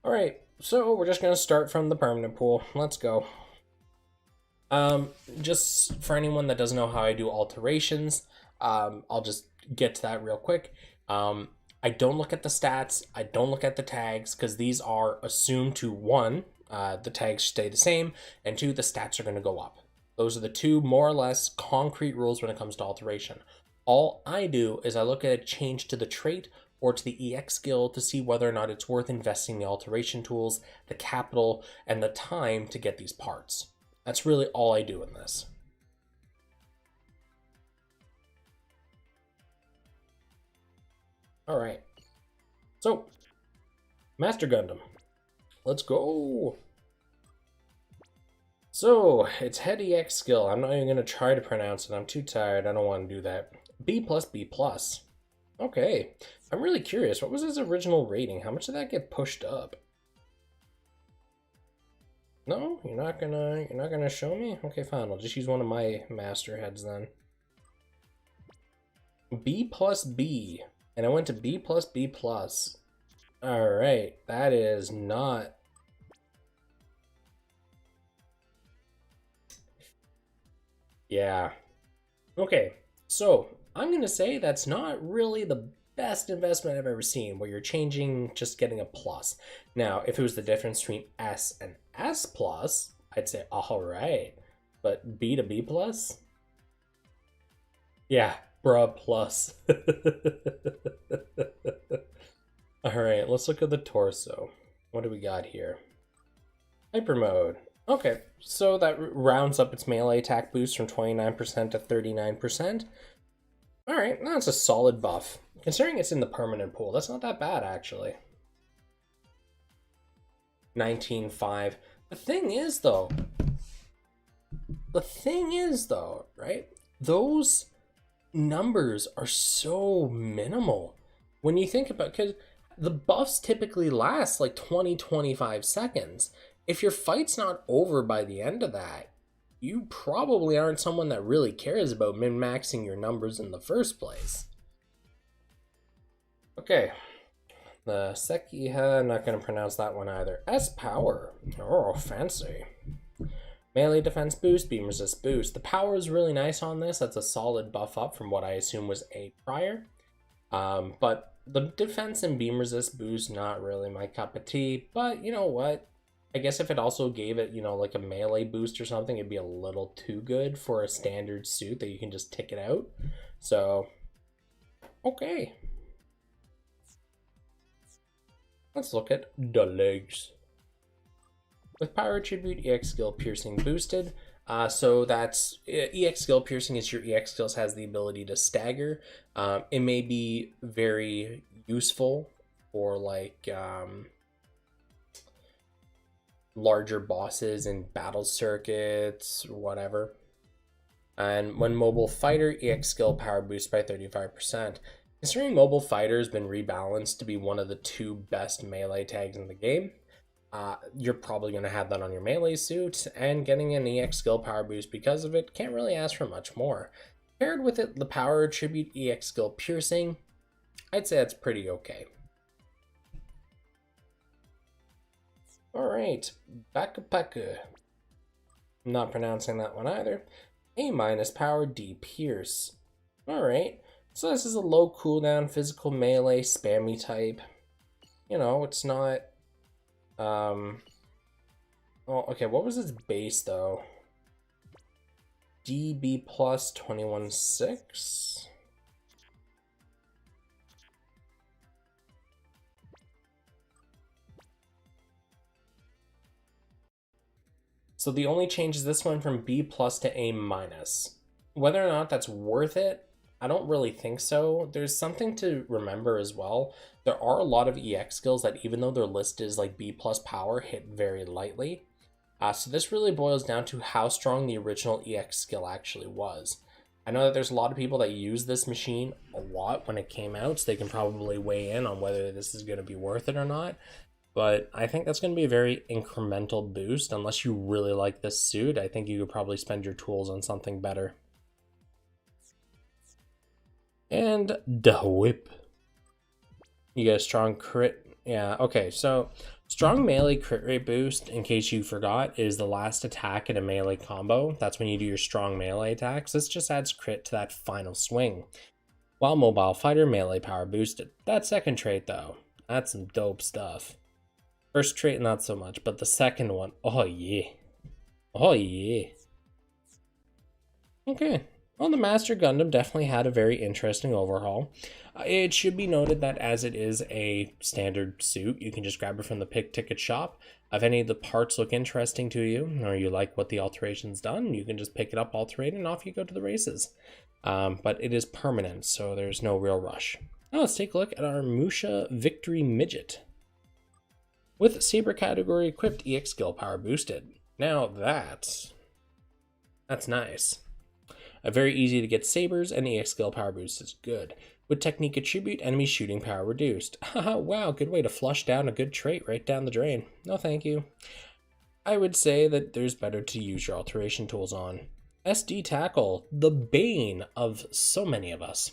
Alright, so we're just going to start from the permanent pool. Let's go. Just for anyone that doesn't know how I do alterations, I'll just get to that real quick. I don't look at the stats, I don't look at the tags, because these are assumed to, one, the tags stay the same, and two, the stats are going to go up. Those are the two more or less concrete rules when it comes to alteration. All I do is I look at a change to the trait or to the EX skill to see whether or not it's worth investing the alteration tools, the capital, and the time to get these parts. That's really all I do in this. Alright. So, Master Gundam. Let's go! So, it's head EX skill. I'm not even going to try to pronounce it. I'm too tired. I don't want to do that. B++. Okay. I'm really curious. What was his original rating? How much did that get pushed up? No? You're not gonna show me? Okay, fine. I'll just use one of my master heads then. B+B. And I went to B+B+. Alright. That is not... Yeah. Okay, so I'm going to say that's not really the best investment I've ever seen, where you're changing, just getting a plus. Now, if it was the difference between S and S+, I'd say, all right. But B to B+? Yeah, bruh plus. All right, let's look at the torso. What do we got here? Hyper mode. Okay, so that rounds up its melee attack boost from 29% to 39%. Alright, that's a solid buff. Considering it's in the permanent pool, that's not that bad, actually. 19.5. The thing is, though, right? Those numbers are so minimal. When you think about, because the buffs typically last like 20-25 seconds. If your fight's not over by the end of that, you probably aren't someone that really cares about min-maxing your numbers in the first place. Okay. The Sekiha, I'm not going to pronounce that one either. S-Power. Oh, fancy. Melee defense boost, beam resist boost. The power is really nice on this. That's a solid buff up from what I assume was a prior. But the defense and beam resist boost, not really my cup of tea. But you know what? I guess if it also gave it, you know, like a melee boost or something, it'd be a little too good for a standard suit that you can just tick it out. So, okay. Let's look at the legs. With power attribute, EX skill piercing boosted. So that's EX skill piercing is your EX skills has the ability to stagger. It may be very useful for like larger bosses in battle circuits, whatever. And when mobile fighter, EX skill power boost by 35%. Considering mobile fighter has been rebalanced to be one of the two best melee tags in the game, you're probably going to have that on your melee suit, and getting an EX skill power boost because of it can't really ask for much more. Paired with it, the power attribute EX skill piercing, I'd say that's pretty okay. Alright, Bakapaka. I'm not pronouncing that one either. A- power, D pierce. Alright, so this is a low cooldown, physical melee, spammy type. You know, it's not... Well, okay, what was its base, though? DB plus 21.6? So the only change is this one from B plus to A minus. Whether or not that's worth it, I don't really think so. There's something to remember as well. There are a lot of EX skills that, even though they're listed as like B plus power, hit very lightly. So this really boils down to how strong the original EX skill actually was. I know that there's a lot of people that use this machine a lot when it came out, so they can probably weigh in on whether this is going to be worth it or not. But I think that's going to be a very incremental boost. Unless you really like this suit, I think you could probably spend your tools on something better. And the whip. You get a strong crit. Yeah, okay, so strong melee crit rate boost, in case you forgot, is the last attack in a melee combo. That's when you do your strong melee attacks. This just adds crit to that final swing. While mobile fighter melee power boosted. That second trait though, that's some dope stuff. First trait not so much, but the second one, oh yeah. Oh yeah. Okay. Well, the Master Gundam definitely had a very interesting overhaul. It should be noted that as it is a standard suit, you can just grab it from the pick ticket shop. If any of the parts look interesting to you, or you like what the alteration's done, you can just pick it up, alter it, and off you go to the races. But it is permanent, so there's no real rush. Now let's take a look at our Musha Victory Midget. With Saber category equipped, EX skill power boosted. Now that's nice. Very easy to get sabers, and EX skill power boost is good. With technique attribute, enemy shooting power reduced. Haha, wow, good way to flush down a good trait right down the drain. No thank you. I would say that there's better to use your alteration tools on. SD Tackle, the bane of so many of us.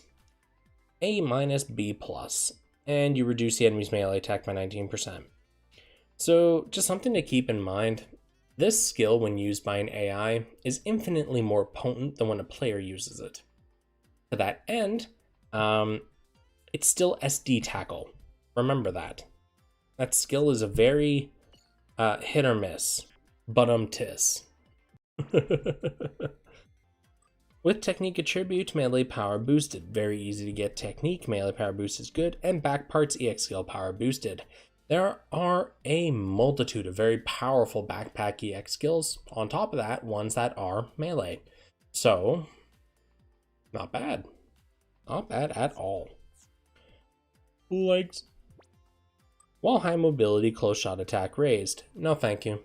A-B+, and you reduce the enemy's melee attack by 19%. So, just something to keep in mind. This skill, when used by an AI, is infinitely more potent than when a player uses it. To that end, it's still SD Tackle. Remember that. That skill is a very hit or miss, but tis. With technique attribute, melee power boosted. Very easy to get technique, melee power boost is good, and back parts EX skill power boosted. There are a multitude of very powerful backpack EX skills. On top of that, ones that are melee. So, not bad. Not bad at all. Legs. While high mobility, close shot attack raised. No thank you.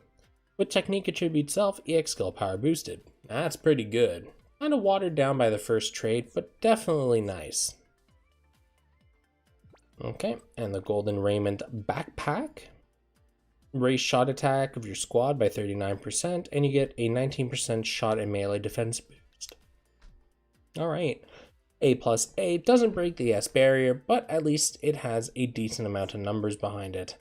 With technique attribute self, EX skill power boosted. That's pretty good. Kind of watered down by the first trait, but definitely nice. Okay, and the Golden Raiment Backpack. Raise shot attack of your squad by 39%, and you get a 19% shot and melee defense boost. Alright, A+A doesn't break the S barrier, but at least it has a decent amount of numbers behind it.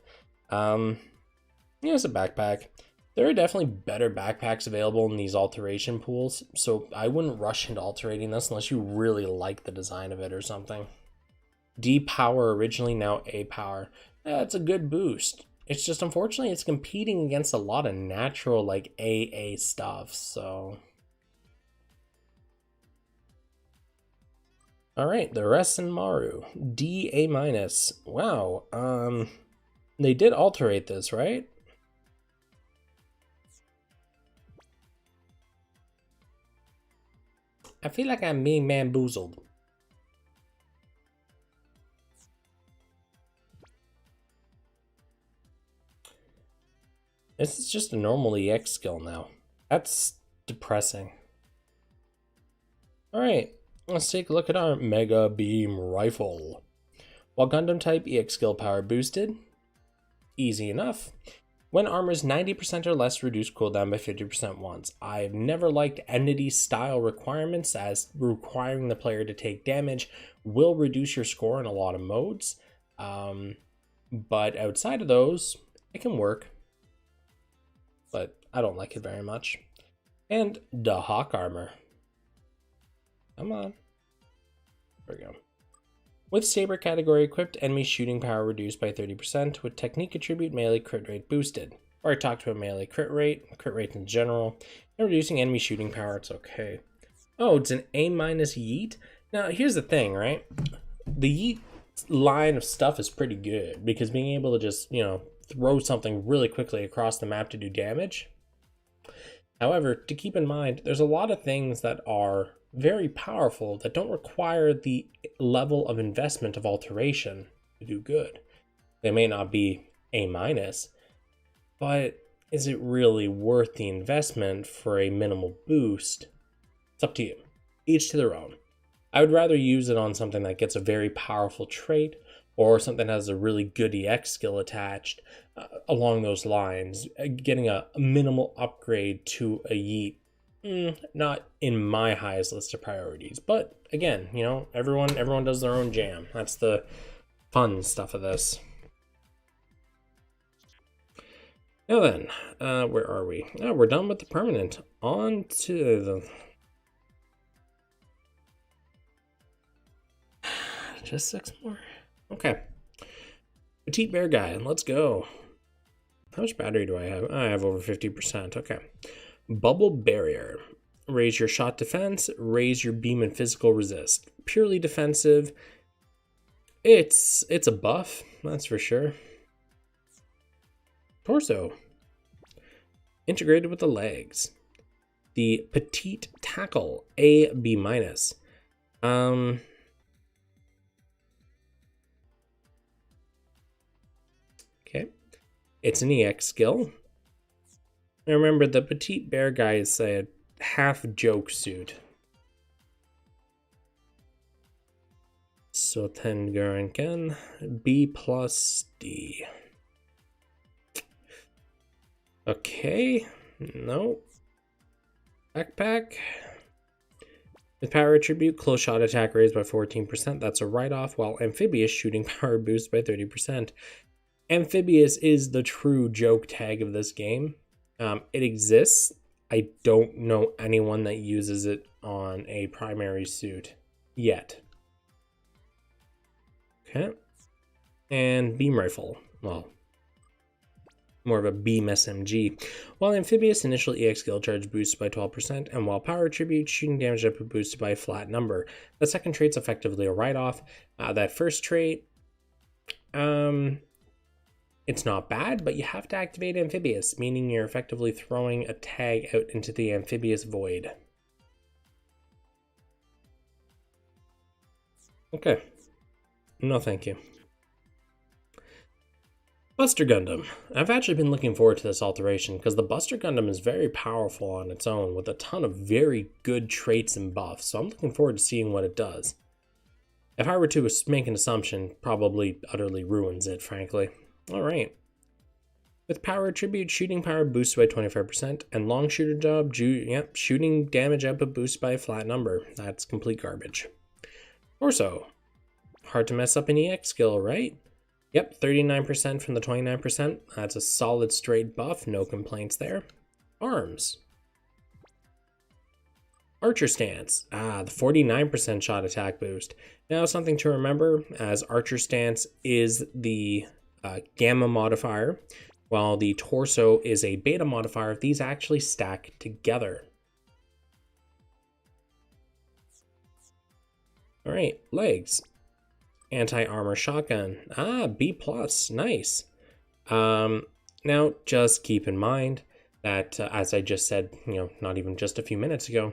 It's a backpack. There are definitely better backpacks available in these alteration pools, so I wouldn't rush into alterating this unless you really like the design of it or something. D power originally, now A power. That's a good boost. It's just, unfortunately, it's competing against a lot of natural like AA stuff, so. Alright, the Maru. D A-. Wow. They did alterate this, right? I feel like I'm being bamboozled. This is just a normal EX skill now. That's depressing. Alright, let's take a look at our Mega Beam Rifle. While Gundam type EX skill power boosted, easy enough. When armor is 90% or less, reduce cooldown by 50% once. I've never liked entity style requirements, as requiring the player to take damage will reduce your score in a lot of modes. But outside of those, it can work. But I don't like it very much. And the Hawk armor. Come on. There we go. With Saber category equipped, enemy shooting power reduced by 30%. With technique attribute, melee crit rate boosted. Or I talked about melee crit rate in general, and reducing enemy shooting power, it's okay. Oh, it's an A- yeet? Now, here's the thing, right? The yeet line of stuff is pretty good, because being able to just, throw something really quickly across the map to do damage. However, to keep in mind, there's a lot of things that are very powerful that don't require the level of investment of alteration to do good. They may not be A minus, but is it really worth the investment for a minimal boost? It's up to you. Each to their own. I would rather use it on something that gets a very powerful trait or something that has a really good EX skill attached along those lines. Getting a minimal upgrade to a Yeet, not in my highest list of priorities. But again, you know, everyone does their own jam. That's the fun stuff of this. Now then, where are we? Oh, we're done with the permanent. On to the... Just 6 more? Okay. Petite bear guy, let's go. How much battery do I have? I have over 50%. Okay. Bubble barrier. Raise your shot defense, raise your beam and physical resist. Purely defensive. It's a buff, that's for sure. Torso. Integrated with the legs. The petite tackle, A, B minus. Okay. It's an EX skill. I remember the petite bear guy is a half joke suit. So Tenguranken, B plus D. Okay, no. Backpack. With power attribute, close shot attack raised by 14%. That's a write-off, while amphibious shooting power boost by 30%. Amphibious is the true joke tag of this game. It exists. I don't know anyone that uses it on a primary suit yet. Okay. And beam rifle. Well, more of a beam SMG. While amphibious, initial EX skill charge boosted by 12%, and while power attribute, shooting damage output boosted by a flat number. The second trait's effectively a write-off. That first trait, it's not bad, but you have to activate amphibious, meaning you're effectively throwing a tag out into the amphibious void. Okay. No, thank you. Buster Gundam. I've actually been looking forward to this alteration because the Buster Gundam is very powerful on its own with a ton of very good traits and buffs, so I'm looking forward to seeing what it does. If I were to make an assumption, probably utterly ruins it, frankly. Alright. With power attribute, shooting power boosted by 25%, and long shooter job, shooting damage output boosted by a flat number. That's complete garbage. Torso. Hard to mess up an EX skill, right? Yep, 39% from the 29%. That's a solid straight buff, no complaints there. Arms. Archer stance. The 49% shot attack boost. Now, something to remember, as Archer stance is the gamma modifier, while the torso is a beta modifier. These actually stack together. Alright, legs. Anti-armor shotgun. B plus, nice. Now, just keep in mind that, as I just said, not even just a few minutes ago,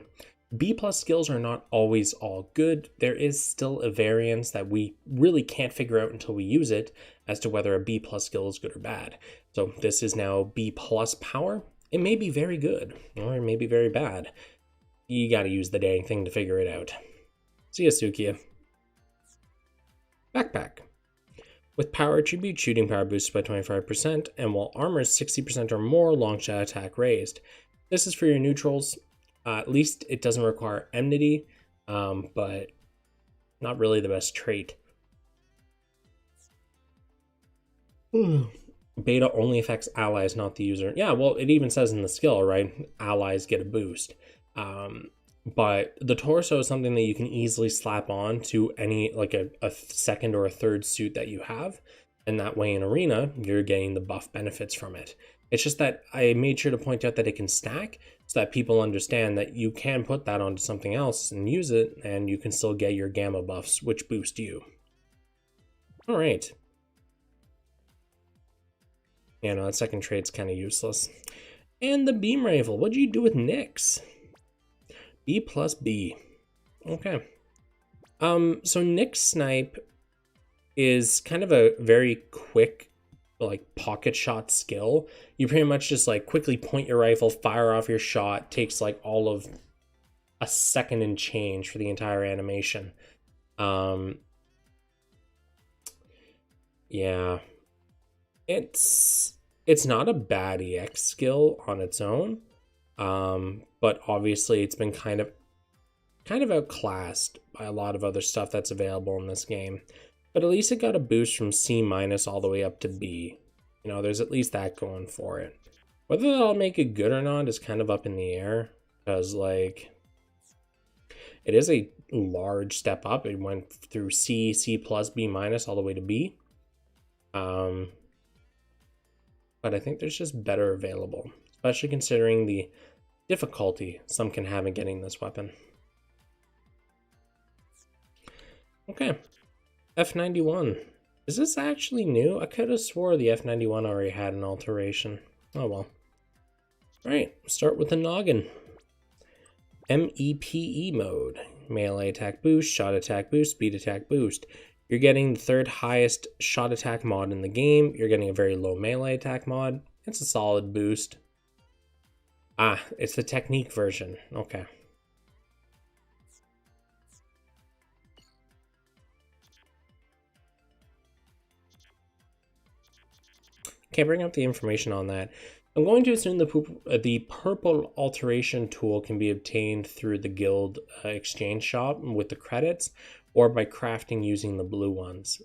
B plus skills are not always all good. There is still a variance that we really can't figure out until we use it as to whether a B plus skill is good or bad. So this is now B plus power. It may be very good, or it may be very bad. You gotta use the dang thing to figure it out. See ya, Sukiya. Backpack. With power attribute, shooting power boosted by 25%, and while armor is 60% or more, long shot attack raised. This is for your neutrals. At least it doesn't require enmity, but not really the best trait. Beta only affects allies, not the user. Yeah, well, it even says in the skill, right? Allies get a boost. But the torso is something that you can easily slap on to any, like a second or a third suit that you have. And that way in Arena, you're getting the buff benefits from it. It's just that I made sure to point out that it can stack so that people understand that you can put that onto something else and use it, and you can still get your gamma buffs, which boost you. All right. Yeah, no, that second trait's kind of useless. And the beam rifle. What'd you do with Nyx? B plus B. Okay. So Nick Snipe is kind of a very quick, like, pocket shot skill. You pretty much just like quickly point your rifle, fire off your shot. Takes like all of a second and change for the entire animation. Yeah, it's not a bad EX skill on its own, but obviously it's been kind of outclassed by a lot of other stuff that's available in this game. But at least it got a boost from C- all the way up to B. You know, there's at least that going for it. Whether that'll make it good or not is kind of up in the air, because like it is a large step up. It went through C, C+, B- all the way to B. But I think there's just better available, especially considering the difficulty some can have in getting this weapon. Okay, F91. Is this actually new? I could have swore the F91 already had an alteration. Oh well. Alright, start with the noggin. MEPE mode. Melee attack boost, shot attack boost, speed attack boost. You're getting the third highest shot attack mod in the game. You're getting a very low melee attack mod. It's a solid boost. Ah, it's the technique version. Okay. Can't bring up the information on that. I'm going to assume the purple alteration tool can be obtained through the guild exchange shop with the credits, or by crafting using the blue ones.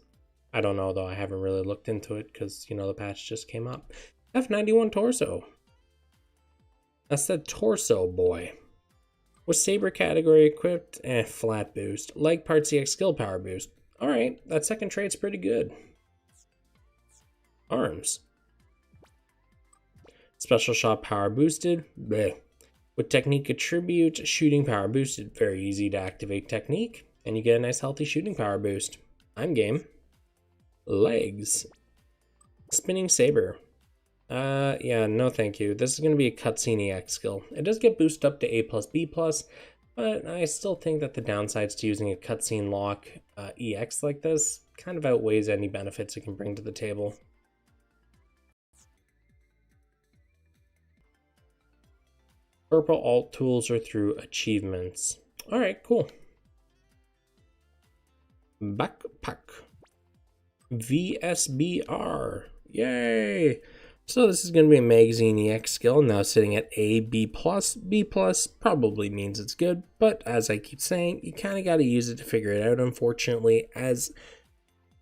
I don't know though, I haven't really looked into it because, you know, the patch just came up. F91 torso. That's the torso boy. With saber category equipped, flat boost. Leg part CX skill power boost. Alright, that second trait's pretty good. Arms. Special shot power boosted. Bleh. With technique attribute, shooting power boosted. Very easy to activate technique. And you get a nice healthy shooting power boost. I'm game. Legs. Spinning saber. Yeah, no thank you. This is going to be a cutscene EX skill. It does get boosted up to A+, B+, but I still think that the downsides to using a cutscene lock EX like this kind of outweighs any benefits it can bring to the table. Purple alt tools are through achievements. Alright, cool. Backpack. VSBR. Yay! So this is going to be a magazine EX skill, now sitting at A, B+. B+ probably means it's good, but as I keep saying, you kind of got to use it to figure it out, unfortunately, as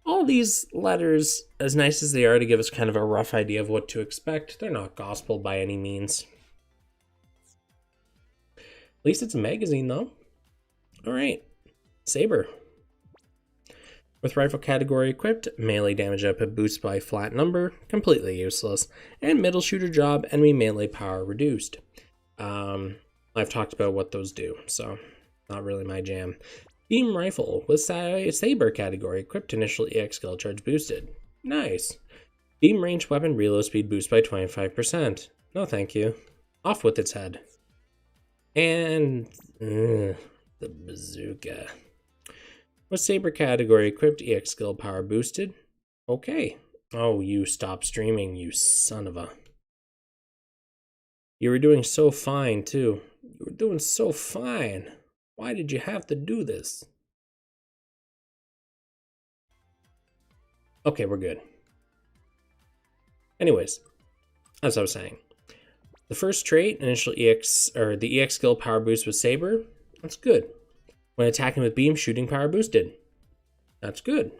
all these letters, as nice as they are to give us kind of a rough idea of what to expect, they're not gospel by any means. At least it's a magazine, though. Alright, saber. With rifle category equipped, melee damage output boosts by flat number, completely useless, and middle shooter job, enemy melee power reduced. I've talked about what those do, so not really my jam. Beam rifle with saber category equipped, initial EX skill charge boosted. Nice. Beam range weapon reload speed boost by 25%. No thank you. Off with its head. And the bazooka. With saber category equipped, EX skill power boosted. Okay. Oh, you stop streaming, you son of a. You were doing so fine, too. You were doing so fine. Why did you have to do this? Okay, we're good. Anyways, as I was saying, the first trait, initial EX, or the EX skill power boost with saber, that's good. When attacking with beam, shooting power boosted. That's good.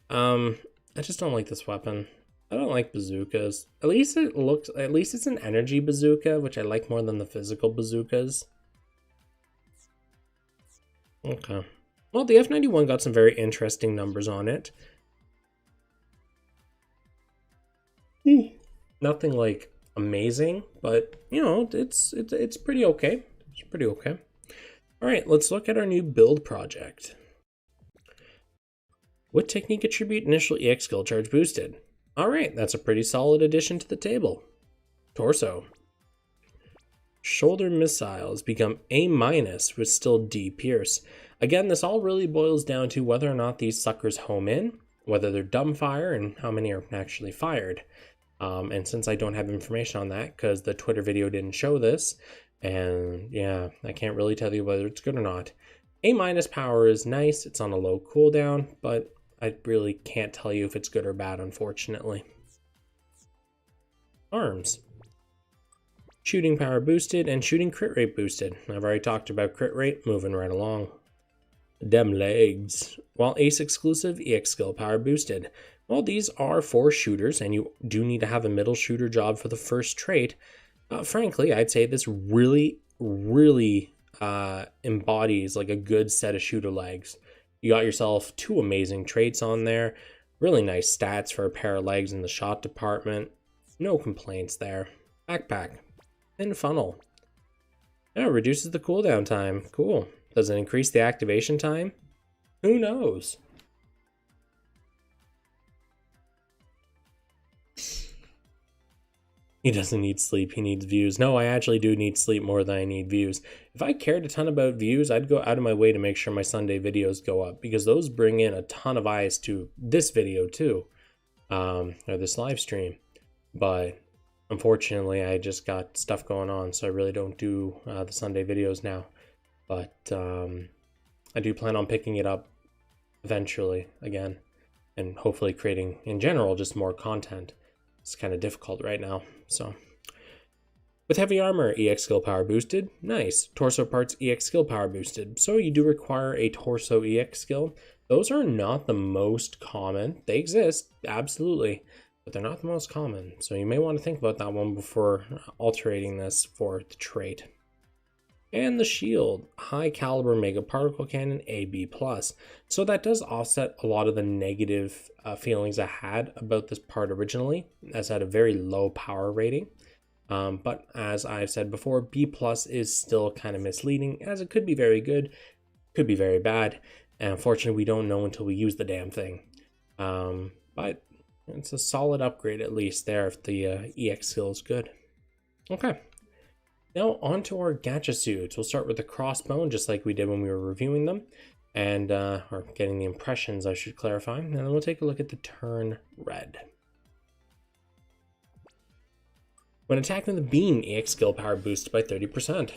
I just don't like this weapon. I don't like bazookas. At least it's an energy bazooka, which I like more than the physical bazookas. Okay. Well, the F91 got some very interesting numbers on it. Nothing like amazing, but you know, it's pretty okay. It's pretty okay. All right, let's look at our new build project. What technique attribute initial EX skill charge boosted? All right, that's a pretty solid addition to the table. Torso. Shoulder missiles become A- with still D Pierce. Again, this all really boils down to whether or not these suckers home in, whether they're dumbfire, and how many are actually fired. And since I don't have information on that, because the Twitter video didn't show this, and yeah, I can't really tell you whether it's good or not. A- power is nice, it's on a low cooldown, but I really can't tell you if it's good or bad, unfortunately. Arms. Shooting power boosted and shooting crit rate boosted. I've already talked about crit rate, moving right along. Dem legs. While ace exclusive, EX skill power boosted. While these are for shooters, and you do need to have a middle shooter job for the first trait, frankly, I'd say this really embodies like a good set of shooter legs. You got yourself 2 amazing traits on there. Really nice stats for a pair of legs in the shot department. No complaints there. Backpack. And funnel. Yeah, it reduces the cooldown time. Cool. Does it increase the activation time? Who knows? He doesn't need sleep, he needs views. No, I actually do need sleep more than I need views. If I cared a ton about views, I'd go out of my way to make sure my Sunday videos go up, because those bring in a ton of eyes to this video too, or this live stream. But unfortunately, I just got stuff going on, so I really don't do the Sunday videos now. But I do plan on picking it up eventually again, and hopefully creating, in general, just more content. It's kind of difficult right now, so. With heavy armor, EX skill power boosted. Nice. Torso parts, EX skill power boosted. So you do require a torso EX skill. Those are not the most common. They exist, absolutely, but they're not the most common. So you may want to think about that one before alterating this for the trait. And the shield, high caliber mega particle cannon, AB+. So that does offset a lot of the negative feelings I had about this part originally, as it had a very low power rating. But as I've said before, B+ is still kind of misleading, as it could be very good, could be very bad. And unfortunately, we don't know until we use the damn thing. But it's a solid upgrade at least there if the EX skill is good. Okay. Now on to our gacha suits. We'll start with the crossbone, just like we did when we were reviewing them, and or getting the impressions, I should clarify. And then we'll take a look at the Turn Red. When attacking with beam, EX skill power boosted by 30%.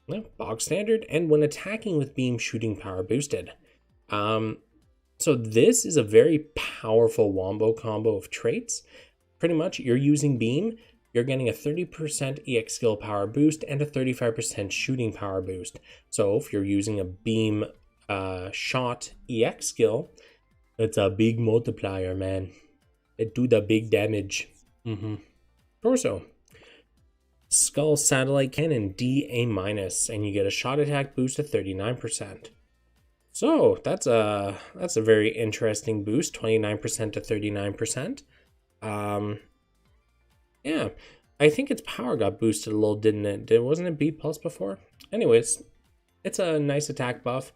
Well, bog standard, and when attacking with beam, shooting power boosted. So this is a very powerful wombo combo of traits. Pretty much, you're using beam, you're getting a 30% EX skill power boost and a 35% shooting power boost. So if you're using a beam shot EX skill, it's a big multiplier, man. It do the big damage. Torso. Skull satellite cannon, DA-, and you get a shot attack boost of 39%. So that's a very interesting boost, 29% to 39%. Yeah, I think its power got boosted a little, didn't it? Wasn't it B+ before? Anyways, it's a nice attack buff.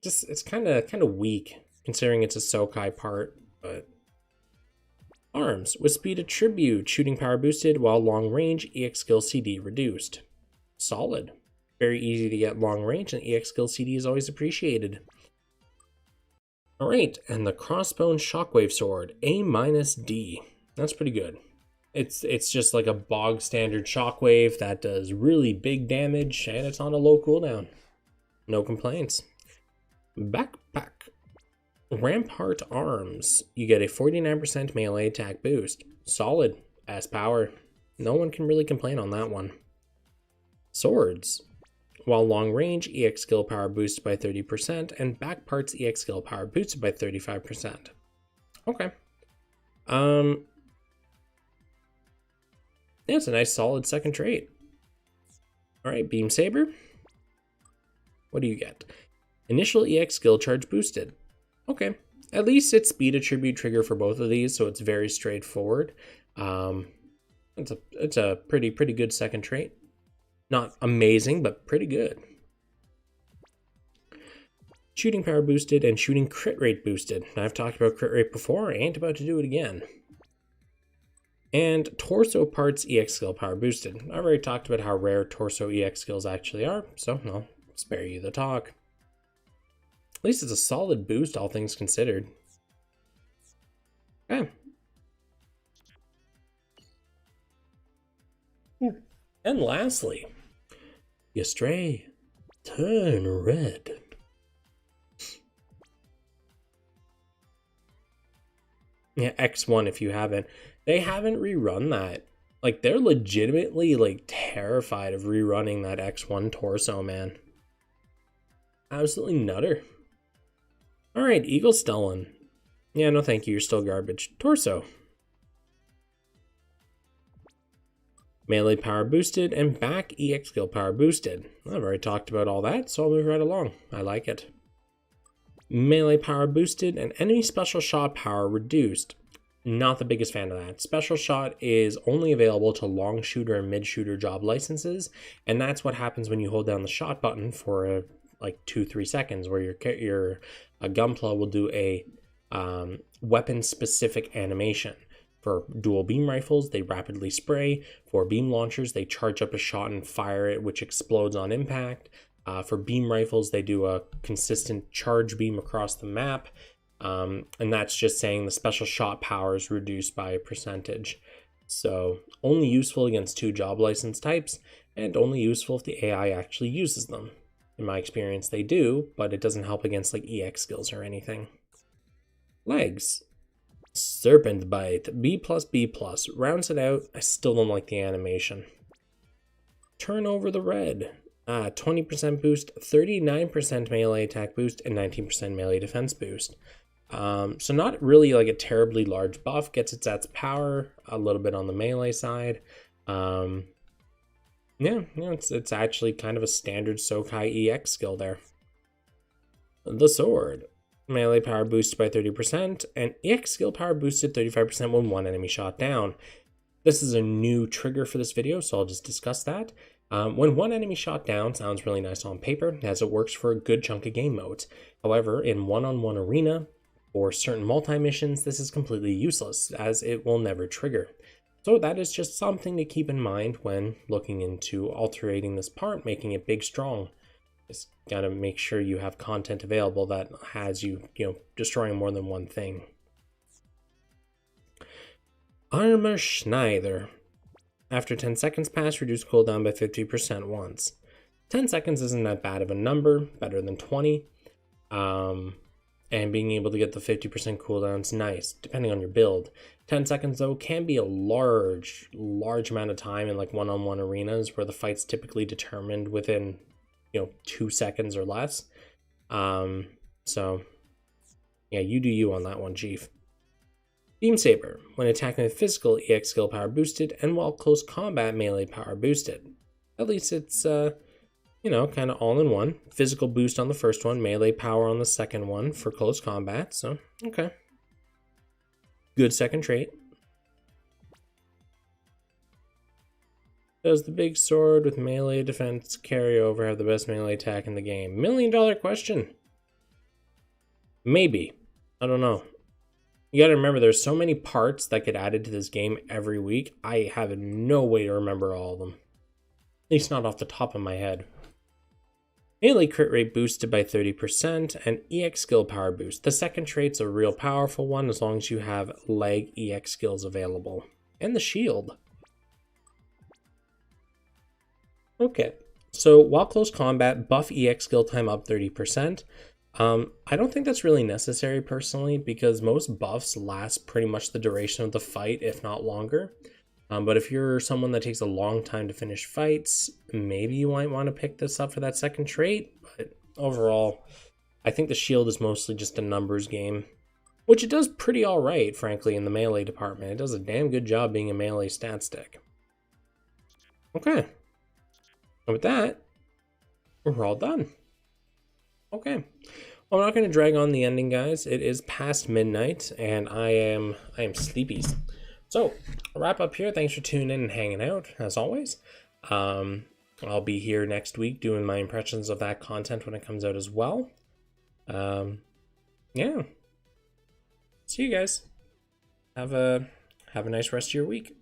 Just it's kind of weak considering it's a Sokai part, but arms with speed attribute, shooting power boosted while long range, EX skill CD reduced. Solid. Very easy to get long range, and EX skill CD is always appreciated. Alright, and the Crossbone Shockwave Sword, A-D. That's pretty good. It's just like a bog standard shockwave that does really big damage, and it's on a low cooldown. No complaints. Backpack. Rampart Arms. You get a 49% melee attack boost. Solid. S power. No one can really complain on that one. Swords. While long range, EX skill power boosted by 30%, and back parts EX skill power boosted by 35%. Okay. Yeah, it's a nice solid second trait. Alright, Beam Saber. What do you get? Initial EX skill charge boosted. Okay. At least it's speed attribute trigger for both of these, so it's very straightforward. It's a pretty good second trait. Not amazing, but pretty good. Shooting power boosted and shooting crit rate boosted. I've talked about crit rate before. I ain't about to do it again. And torso parts EX skill power boosted. I've already talked about how rare torso EX skills actually are, so I'll spare you the talk. At least it's a solid boost, all things considered. Okay. And lastly, the Astray Turn Red. Yeah, X1 if you haven't. They haven't rerun that. Like, they're legitimately, like, terrified of rerunning that X1 torso, man. Absolutely nutter. Alright, Eagle Stellan. Yeah, no thank you, you're still garbage. Torso. Melee power boosted and back EX skill power boosted. I've already talked about all that, so I'll move right along. I like it. Melee power boosted and enemy special shot power reduced. Not the biggest fan of that. Special shot is only available to long shooter and mid shooter job licenses, and that's what happens when you hold down the shot button for like 2-3 seconds, where your Gunpla will do a weapon specific animation. For dual beam rifles, they rapidly spray. For beam launchers, they charge up a shot and fire it, which explodes on impact. For beam rifles, they do a consistent charge beam across the map. And that's just saying the special shot power is reduced by a percentage. So only useful against 2 job license types, and only useful if the AI actually uses them. In my experience, they do, but it doesn't help against like EX skills or anything. Legs. Serpent Bite, B+, rounds it out. I still don't like the animation. Turn over the red, 20% boost, 39% melee attack boost, and 19% melee defense boost. So not really like a terribly large buff, gets its power, a little bit on the melee side. Yeah, it's actually kind of a standard Sokai EX skill there. The sword. Melee power boosted by 30%, and EX skill power boosted 35% when one enemy shot down. This is a new trigger for this video, so I'll just discuss that. When one enemy shot down sounds really nice on paper, as it works for a good chunk of game modes. However, in one-on-one arena, or certain multi-missions, this is completely useless, as it will never trigger. So that is just something to keep in mind when looking into alterating this part, making it big strong. Just gotta make sure you have content available that has you, destroying more than one thing. Armor Schneider. After 10 seconds pass, reduce cooldown by 50% once. 10 seconds isn't that bad of a number, better than 20. And being able to get the 50% cooldown is nice, depending on your build. 10 seconds, though, can be a large amount of time in like one-on-one arenas where the fight's typically determined within 2 seconds or less. So yeah, you do you on that one, Chief. Beam Saber. When attacking with physical, EX skill power boosted, and while close combat, melee power boosted. At least it's kind of all in one. Physical boost on the first one, melee power on the second one for close combat. So okay, good second trait. Does the big sword with melee defense carryover have the best melee attack in the game? $1 million question. Maybe. I don't know. You gotta remember, there's so many parts that get added to this game every week. I have no way to remember all of them. At least not off the top of my head. Melee crit rate boosted by 30% and EX skill power boost. The second trait's a real powerful one as long as you have leg EX skills available. And the shield. Okay, so while close combat, buff EX skill time up 30%. I don't think that's really necessary personally, because most buffs last pretty much the duration of the fight, if not longer. But if you're someone that takes a long time to finish fights, maybe you might want to pick this up for that second trait. But overall, I think the shield is mostly just a numbers game, which it does pretty alright, frankly, in the melee department. It does a damn good job being a melee stat stick. Okay. And with that, we're all done. Okay. Well, I'm not going to drag on the ending, guys. It is past midnight, and I am sleepy. So, I'll wrap up here. Thanks for tuning in and hanging out, as always. I'll be here next week doing my impressions of that content when it comes out as well. Yeah. See you guys. Have a nice rest of your week.